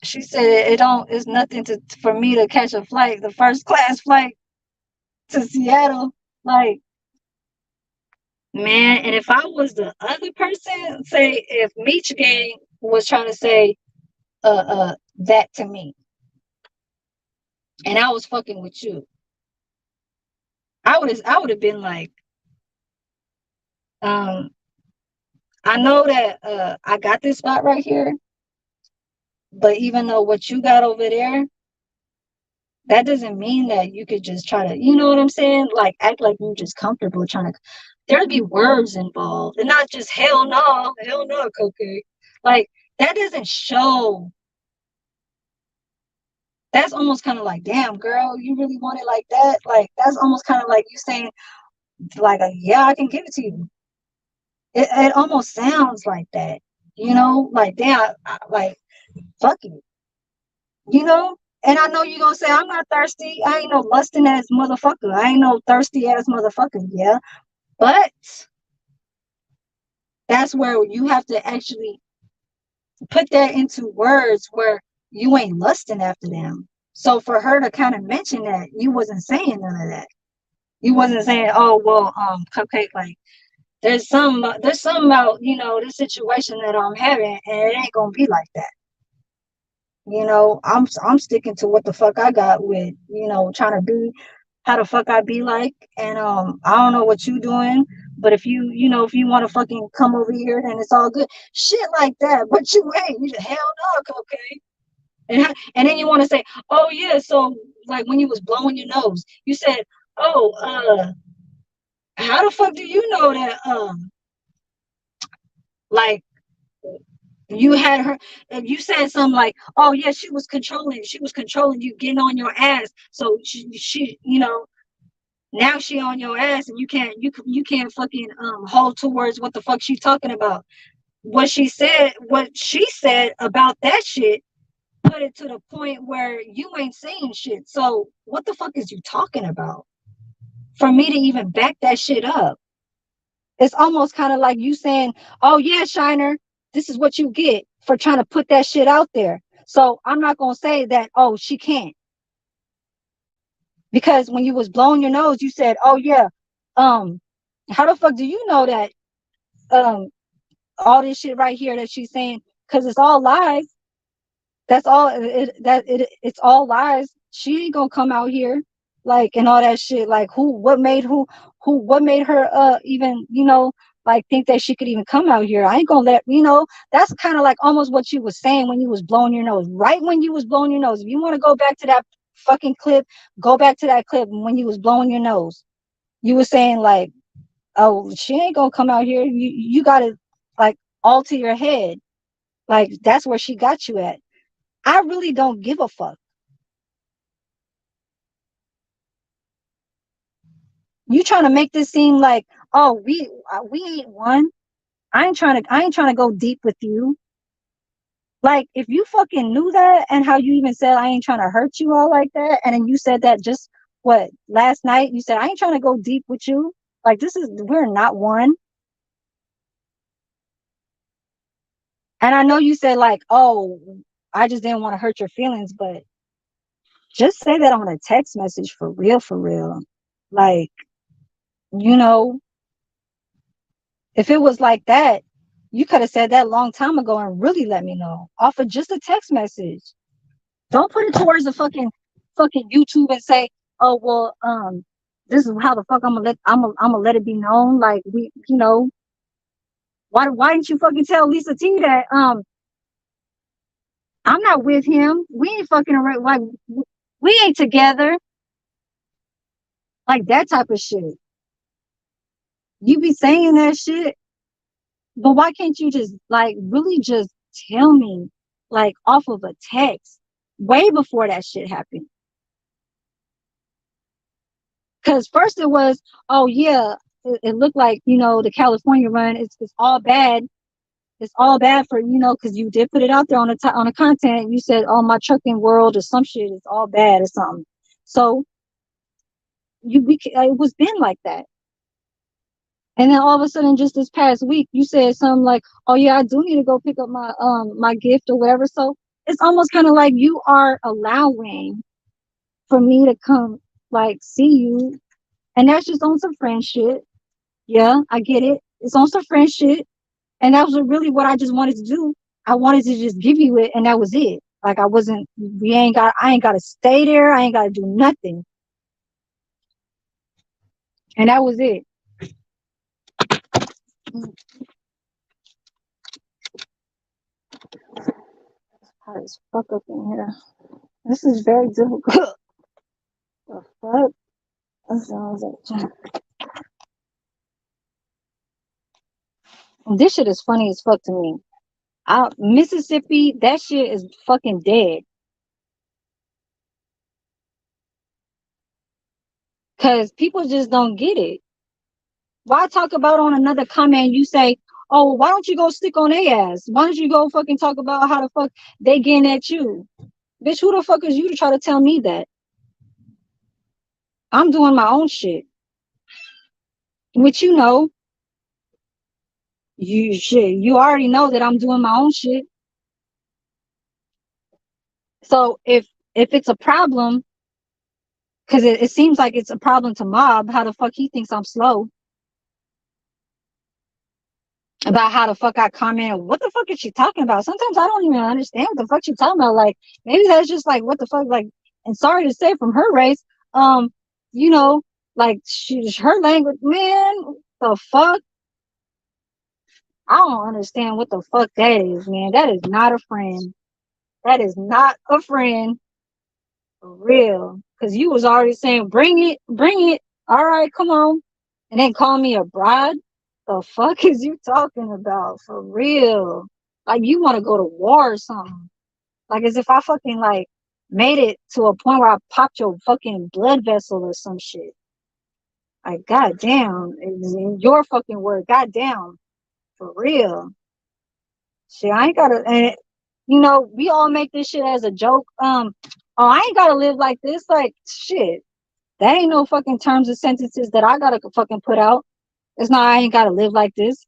She said it's nothing for me to catch a flight, the first class flight to Seattle. Like, man, and if I was the other person, say if Meech Gang was trying to say that to me, and I was fucking with you, I would have been like, I know that I got this spot right here, but even though what you got over there, that doesn't mean that you could just try to, you know what I'm saying? Like act like you're just comfortable trying to. There'd be words involved, and not just hell no, cocaine. Like that doesn't show. That's almost kind of like, damn, girl, you really want it like that? Like that's almost kind of like you saying, like, yeah, I can give it to you. It almost sounds like that, like damn, like fuck it, you know. And I know you're gonna say I'm not thirsty. I ain't no lusting ass motherfucker. I ain't no thirsty ass motherfucker. Yeah, but that's where you have to actually put that into words where you ain't lusting after them. So for her to kind of mention that, you wasn't saying none of that. You wasn't saying, oh well, Cupcake, like there's some about this situation that I'm having, and it ain't gonna be like that. I'm sticking to what the fuck I got with, trying to be how the fuck I be like. And I don't know what you doing, but if you want to fucking come over here, then it's all good. Shit like that. But you ain't. You hell no, okay. And then you want to say, oh yeah, so like when you was blowing your nose, you said, oh, how the fuck do you know that like you had her, you said something like, oh yeah, she was controlling you, getting on your ass. So she now she on your ass, and you can't fucking hold towards what the fuck she's talking about. What she said about that shit put it to the point where you ain't saying shit. So what the fuck is you talking about for me to even back that shit up? It's almost kind of like you saying, oh yeah, Shiner, this is what you get for trying to put that shit out there. So I'm not gonna say that, oh, she can't. Because when you was blowing your nose, you said, oh yeah, how the fuck do you know that all this shit right here that she's saying? Because it's all lies. That's all it's all lies. She ain't gonna come out here like and all that shit. Like what made her even, like think that she could even come out here. I ain't gonna that's kind of like almost what you was saying when you was blowing your nose. Right when you was blowing your nose. If you want to go back to that fucking clip, go back to that clip when you was blowing your nose. You were saying like, oh, she ain't gonna come out here. You gotta like alter your head. Like that's where she got you at. I really don't give a fuck. You trying to make this seem like, oh, we ain't one. I ain't trying to go deep with you. Like if you fucking knew that, and how you even said I ain't trying to hurt you all like that, and then you said that just what last night, you said I ain't trying to go deep with you. Like we're not one. And I know you said like, oh, I just didn't want to hurt your feelings, but just say that on a text message for real, for real. Like, you know, if it was like that, you could have said that a long time ago and really let me know off of just a text message. Don't put it towards the fucking YouTube and say, oh well, this is how the fuck I'm gonna let it be known. Like we, why didn't you fucking tell Lisa T that I'm not with him. We ain't fucking around. Like we ain't together. Like that type of shit. You be saying that shit, but why can't you just like really just tell me like off of a text way before that shit happened? Because first it was, oh yeah, it looked like the California run. It's all bad. It's all bad for because you did put it out there on the content. You said, oh, my trucking world or some shit. It's all bad or something. So it was been like that. And then all of a sudden, just this past week, you said something like, oh yeah, I do need to go pick up my gift or whatever. So it's almost kind of like you are allowing for me to come like see you, and that's just on some friend shit. Yeah, I get it. It's on some friend shit. And that was really what I just wanted to do. I wanted to just give you it, and that was it. Like I ain't gotta stay there. I ain't gotta do nothing. And that was it. Hot as fuck up in here. This is very difficult. The fuck? This shit is funny as fuck to me. Mississippi, that shit is fucking dead. Cause people just don't get it. Why talk about on another comment you say, oh, why don't you go stick on their ass? Why don't you go fucking talk about how the fuck they getting at you? Bitch, who the fuck is you to try to tell me that? I'm doing my own shit. Which you already know that I'm doing my own shit. So if it's a problem, because it seems like it's a problem to Mob, how the fuck he thinks I'm slow about how the fuck I comment. What the fuck is she talking about? Sometimes I don't even understand what the fuck she's talking about. Like maybe that's just like what the fuck, like, and sorry to say from her race, you know, like her language, man, the fuck. I don't understand what the fuck that is, man. That is not a friend. That is not a friend. For real. Cause you was already saying, bring it, bring it. All right, come on. And then call me a bride. The fuck is you talking about? For real. Like you want to go to war or something. Like as if I fucking like made it to a point where I popped your fucking blood vessel or some shit. Like goddamn. In your fucking word. Goddamn. For real. Shit, I ain't gotta, and we all make this shit as a joke. Oh, I ain't gotta live like this. Like, shit, that ain't no fucking terms and sentences that I gotta fucking put out. It's not, I ain't gotta live like this.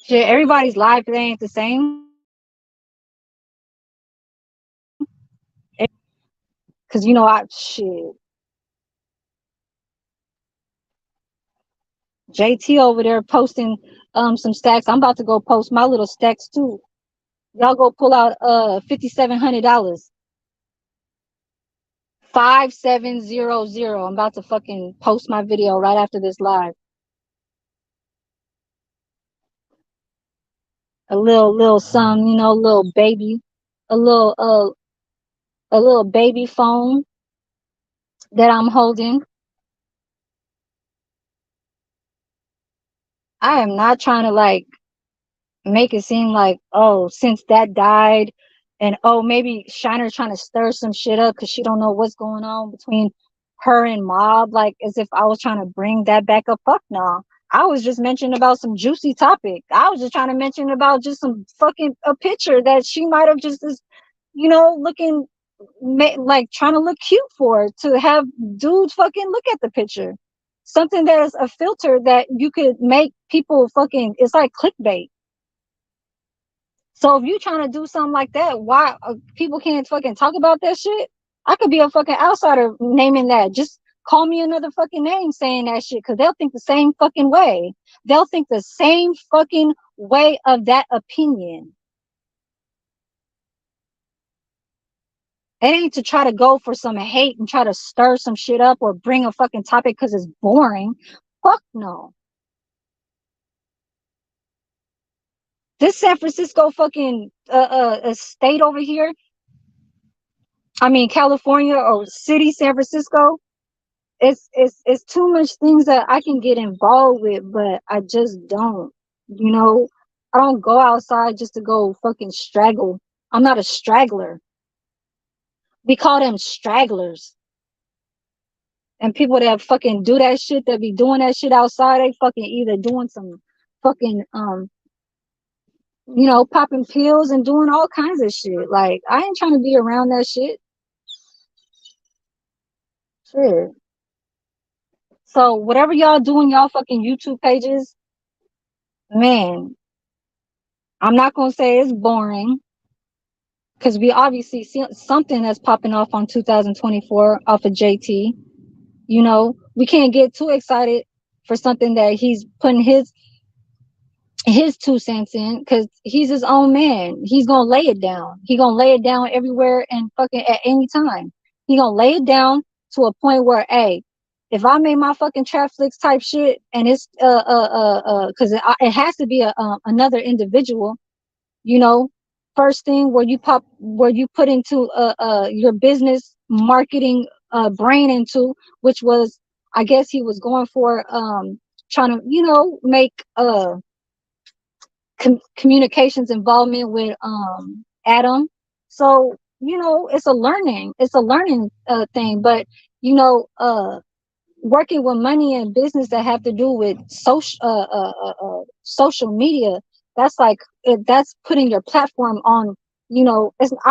Shit, everybody's life, they ain't the same. Cause shit. JT over there posting some stacks. I'm about to go post my little stacks too. Y'all go pull out $5,700. 5700. I'm about to fucking post my video right after this live. A little son, little baby, a little baby phone that I'm holding. I am not trying to like make it seem like, oh, since that died, and oh, maybe Shiner trying to stir some shit up because she don't know what's going on between her and Mob, like as if I was trying to bring that back up. Fuck no. I was just mentioning about some juicy topic. I was just trying to mention about just some fucking a picture that she might have just looking like trying to look cute for, to have dudes fucking look at the picture. Something that is a filter that you could make people fucking, it's like clickbait. So if you trying to do something like that, why people can't fucking talk about that shit? I could be a fucking outsider naming that. Just call me another fucking name saying that shit, because they'll think the same fucking way. They'll think the same fucking way of that opinion. It ain't to try to go for some hate and try to stir some shit up or bring a fucking topic because it's boring. Fuck no. This San Francisco fucking state over here, I mean California or city San Francisco, it's too much things that I can get involved with, but I just don't. You know, I don't go outside just to go fucking straggle. I'm not a straggler. We call them stragglers. And people that fucking do that shit, that be doing that shit outside, they fucking either doing some fucking popping pills and doing all kinds of shit. Like, I ain't trying to be around that shit. Shit. So whatever y'all doing, y'all fucking YouTube pages, man, I'm not gonna say it's boring, because we obviously see something that's popping off on 2024 off of JT. You know, we can't get too excited for something that he's putting his 2 cents in, because he's his own man. He's gonna lay it down. He gonna lay it down everywhere and fucking at any time. He gonna lay it down to a point where, hey, if I made my fucking trap flicks type shit, and it's because it has to be another individual, you know, first thing where you put into your business marketing brain into, which was, I guess he was going for trying to, make communications involvement with Adam. So, it's a learning thing. But, you know, working with money and business that have to do with social media, that's like, that's putting your platform on, I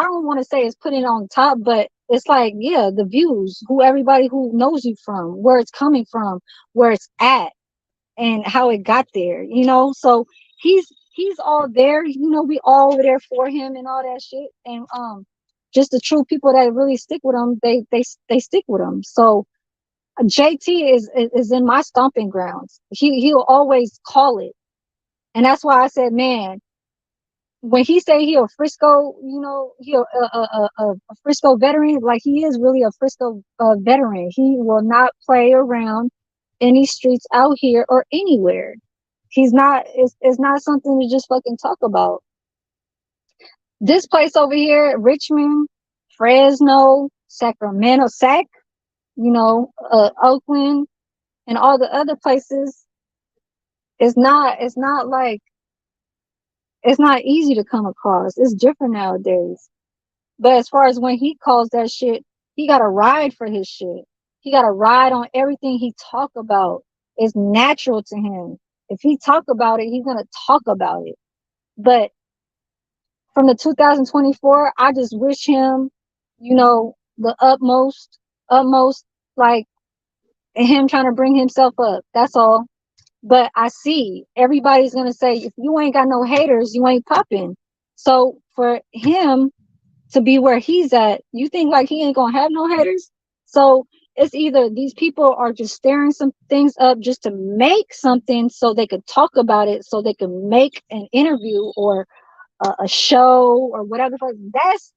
don't want to say it's putting it on top, but it's like, yeah, the views, everybody who knows you from, where it's coming from, where it's at, and how it got there, so he's all there, we all were there for him and all that shit. And just the true people that really stick with him, they stick with him. So JT is in my stomping grounds. He'll always call it. And that's why I said, man, when he say he a Frisco, he a Frisco veteran, like, he is really a Frisco veteran. He will not play around any streets out here or anywhere. He's not, it's not something to just fucking talk about. This place over here, Richmond, Fresno, Sacramento, Oakland, and all the other places, it's not easy to come across. It's different nowadays. But as far as when he calls that shit, he got to ride for his shit. He got to ride on everything he talk about. It's natural to him. If he talk about it, he's gonna talk about it. But from the 2024, I just wish him, the utmost, like, him trying to bring himself up. That's all. But I see everybody's gonna say, if you ain't got no haters, you ain't popping. So for him to be where he's at, you think like he ain't gonna have no haters? So it's either these people are just stirring some things up just to make something so they could talk about it, so they can make an interview or a show or whatever. That's,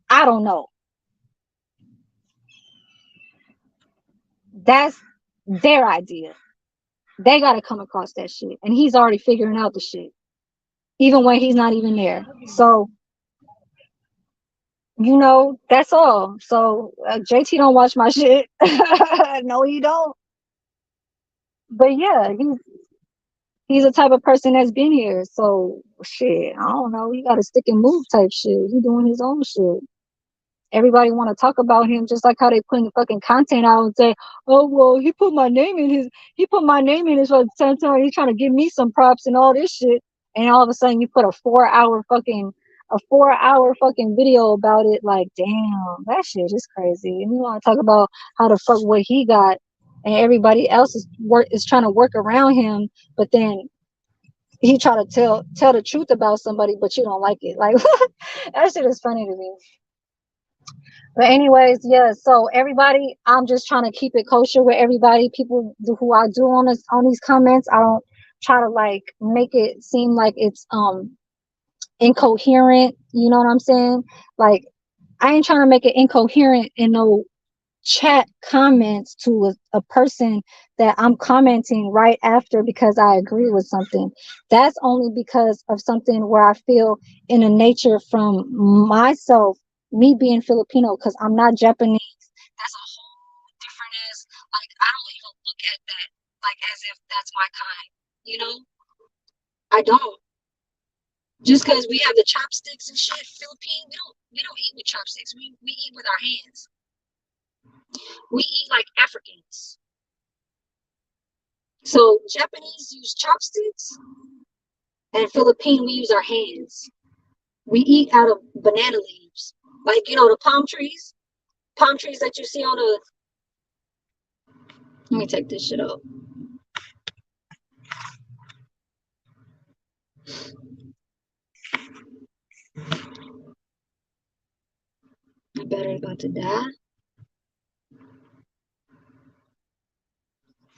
I don't know. That's their idea. They got to come across that shit, and he's already figuring out the shit, even when he's not even there. So, that's all. So JT don't watch my shit. No, he don't. But yeah, he's the type of person that's been here. So shit, I don't know. He got a stick and move type shit. He doing his own shit. Everybody want to talk about him, just like how they putting the fucking content out and say, oh well, he put my name in his time. He's trying to give me some props and all this shit. And all of a sudden you put a 4 hour fucking video about it. Like, damn, that shit is crazy. And you want to talk about how the fuck what he got, and everybody else is trying to work around him, but then he try to tell the truth about somebody, but you don't like it. Like that shit is funny to me. But anyways, yeah. So everybody, I'm just trying to keep it kosher with everybody. People who I do on these comments, I don't try to like make it seem like it's incoherent. You know what I'm saying? Like I ain't trying to make it incoherent in no chat comments to a person that I'm commenting right after because I agree with something. That's only because of something where I feel in a nature from myself, me being Filipino, because I'm not Japanese. That's a whole different ass, like, I don't even look at that like as if that's my kind, you know? I don't. Just because we have the chopsticks and shit, Philippine, we don't eat with chopsticks. We eat with our hands. We eat like Africans. So Japanese use chopsticks, and Philippine we use our hands. We eat out of banana leaves, like the palm trees that you see on the. Let me take this shit off. My battery about to die.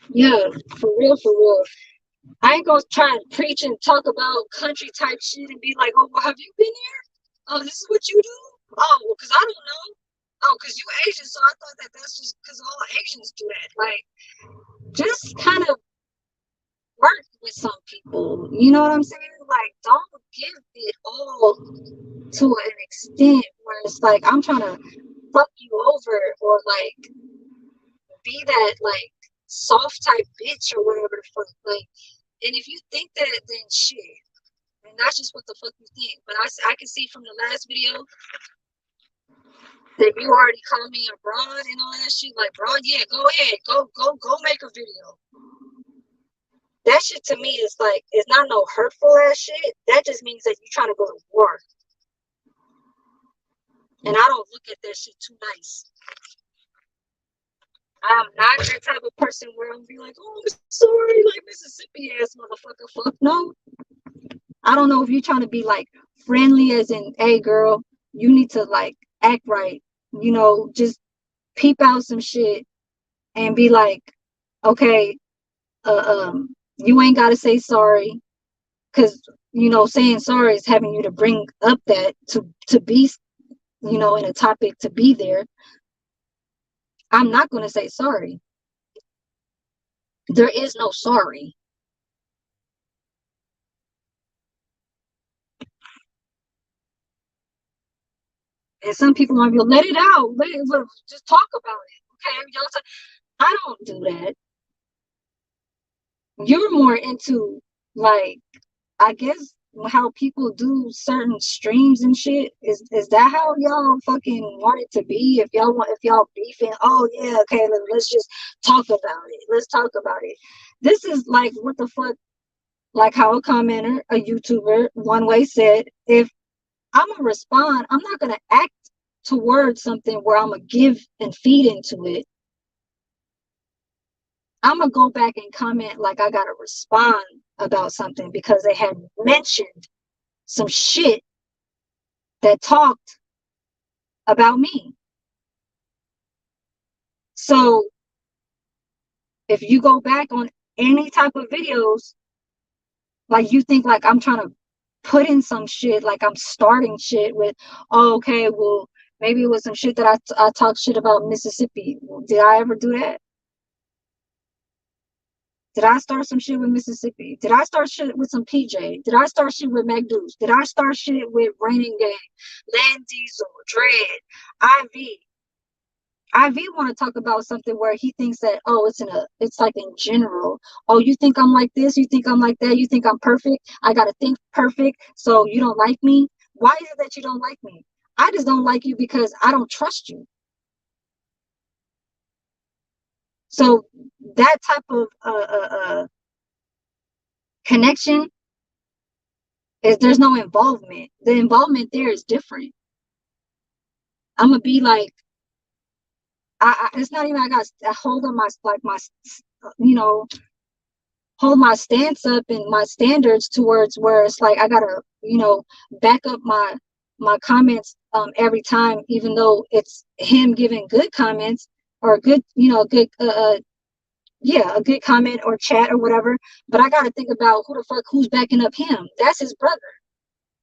Yeah, for real, for real. I ain't gonna try and preach and talk about country type shit and be like, oh, well, have you been here? Oh, this is what you do? Oh, well, because I don't know. Oh, because you Asian, so I thought that's just because all Asians do that. Like, just kind of work with some people. You know what I'm saying? Like, don't give it all to an extent where it's like I'm trying to fuck you over or like be that like soft type bitch or whatever the fuck. Like, and if you think that, then shit. And that's just what the fuck you think. But I can see from the last video that you already called me a broad and all that shit. Like, broad, yeah, go ahead. Go make a video. That shit to me is like, it's not no hurtful ass shit. That just means that you're trying to go to war. And I don't look at that shit too nice. I'm not that type of person where I'm be like, oh, I'm sorry, like Mississippi ass motherfucker. Fuck no. I don't know if you're trying to be like friendly as in, hey girl, you need to like act right. Just peep out some shit and be like, okay, you ain't gotta say sorry. Cause saying sorry is having you to bring up that to be in a topic to be there. I'm not gonna say sorry. There is no sorry. And some people might be like, let it out. Just talk about it. Okay. I don't do that. You're more into like, I guess how people do certain streams and shit. Is that how y'all fucking want it to be? If y'all beefing, oh yeah, okay, let's just talk about it. Let's talk about it. This is like what the fuck, like how a commenter, a YouTuber, one way said, if I'm gonna respond, I'm not gonna act towards something where I'm gonna give and feed into it. I'm gonna go back and comment like I gotta respond about something because they had mentioned some shit that talked about me. So if you go back on any type of videos, like you think like I'm trying to put in some shit, like I'm starting shit with, oh, okay, well, maybe it was some shit that I talked shit about Mississippi. Did I ever do that? Did I start some shit with Mississippi? Did I start shit with some PJ? Did I start shit with McDouche? Did I start shit with Raining Gang, Land Diesel, Dread, IV? IV want to talk about something where he thinks that, oh, it's like in general. Oh, you think I'm like this? You think I'm like that? You think I'm perfect? I gotta think perfect, so you don't like me? Why is it that you don't like me? I just don't like you because I don't trust you. So that type of connection is, there's no involvement. The involvement there is different. I'm gonna be like, it's not even I got a hold of my, like my, you know, hold my stance up and my standards towards where it's like I gotta, back up my comments every time, even though it's him giving good comments or good, good yeah, a good comment or chat or whatever. But I gotta think about who's backing up him. That's his brother.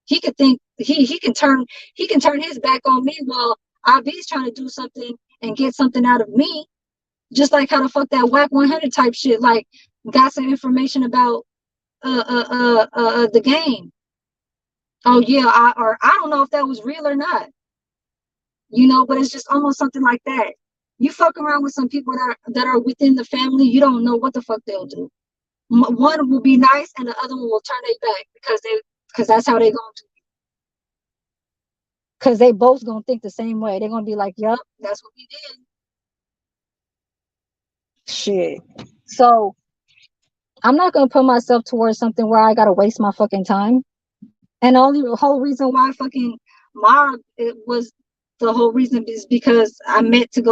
He could think he can turn his back on me while IB's trying to do something and get something out of me. Just like how the fuck that whack 100 type shit, like got some information about the game. Oh yeah, I don't know if that was real or not, but it's just almost something like that. You fuck around with some people that are within the family, you don't know what the fuck they'll do. One will be nice and the other one will turn their back because that's how they gonna do. Because they both gonna think the same way. They're gonna be like, yup, that's what we did. Shit. So I'm not gonna put myself towards something where I gotta waste my fucking time. And the whole reason why fucking Mob, it was the whole reason is because I went to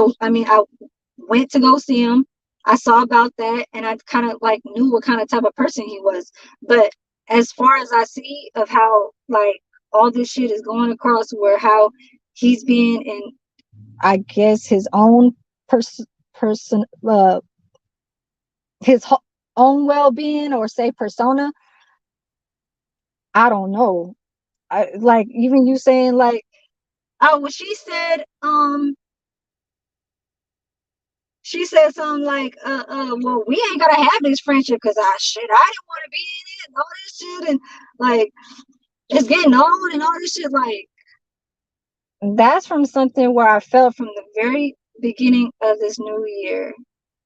go see him. I saw about that and I kind of like knew what kind of type of person he was. But as far as I see of how like all this shit is going across where how he's being in, I guess, his own person, his own well-being or say persona, I don't know. I like even you saying like, oh, well, she said something like, well, we ain't gotta have this friendship because I didn't want to be in it and all this shit and like it's getting old and all this shit. Like that's from something where I felt from the very beginning of this new year.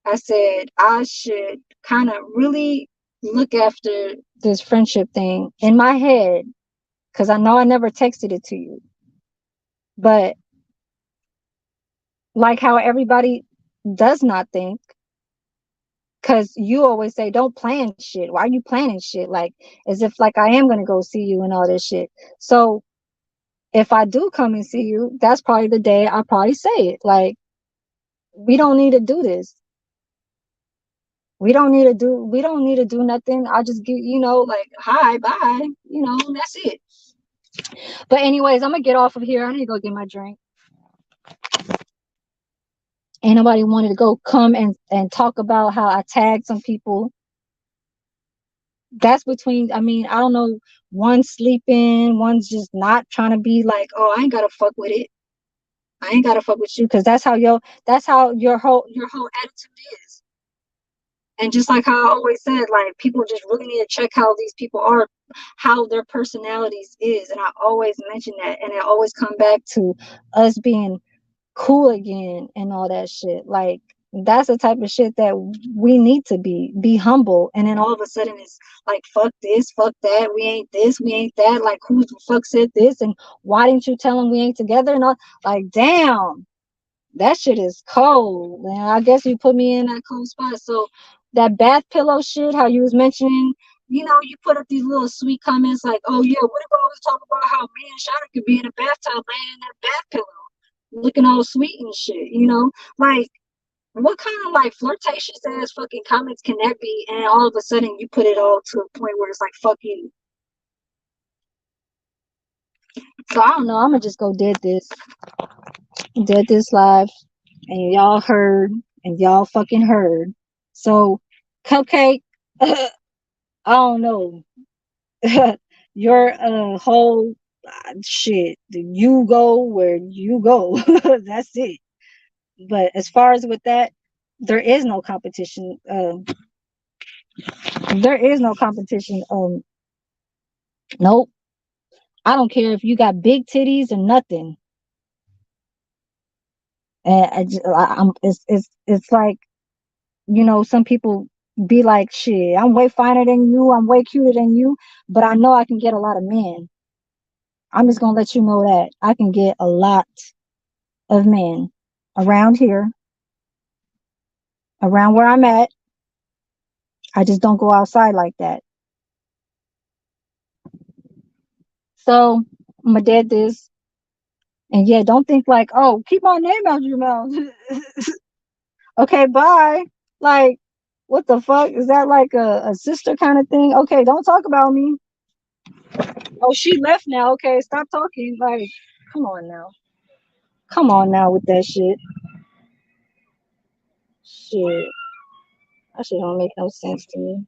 I said I should kind of really look after this friendship thing in my head because I know I never texted it to you. But like how everybody does not think, because you always say, don't plan shit. Why are you planning shit? Like, as if like I am going to go see you and all this shit. So if I do come and see you, that's probably the day I probably say it. Like, we don't need to do this. We don't need to do nothing. I just get, like, hi, bye, that's it. But anyways, I'm gonna get off of here. I need to go get my drink. Ain't nobody wanted to go come and talk about how I tagged some people. That's between, I mean, I don't know, one's sleeping, one's just not trying to be like, oh, I ain't gotta fuck with it. I ain't gotta fuck with you because that's how your whole attitude is. And just like how I always said, like people just really need to check how these people are, how their personalities is. And I always mention that. And I always come back to us being cool again and all that shit. Like that's the type of shit that we need to be humble. And then all of a sudden it's like fuck this, fuck that, we ain't this, we ain't that. Like who the fuck said this and why didn't you tell them we ain't together and all? Like damn, that shit is cold, man. I guess you put me in that cold spot. So that bath pillow shit, how you was mentioning, you put up these little sweet comments like, oh yeah, what if I always talk about how me and Shada could be in a bathtub laying in that bath pillow, looking all sweet and shit, like what kind of like flirtatious ass fucking comments can that be? And all of a sudden you put it all to a point where it's like fuck you. So I don't know. I'm gonna just go did this live, and y'all heard, and y'all fucking heard. So, Cupcake, I don't know. Your whole shit. You go where you go. That's it. But as far as with that, there is no competition. There is no competition. Nope. I don't care if you got big titties or nothing. And it's like, some people be like, shit, I'm way finer than you, I'm way cuter than you, but I know I can get a lot of men. I'm just gonna let you know that I can get a lot of men around here, around where I'm at. I just don't go outside like that. So I'm gonna dead this. And yeah, don't think like, oh, keep my name out your mouth. Okay, bye. Like, What the fuck? Is that like a sister kind of thing? Okay, don't talk about me. Oh, she left now. Okay, stop talking. Like, come on now. Come on now with that shit. Shit. That shit don't make no sense to me.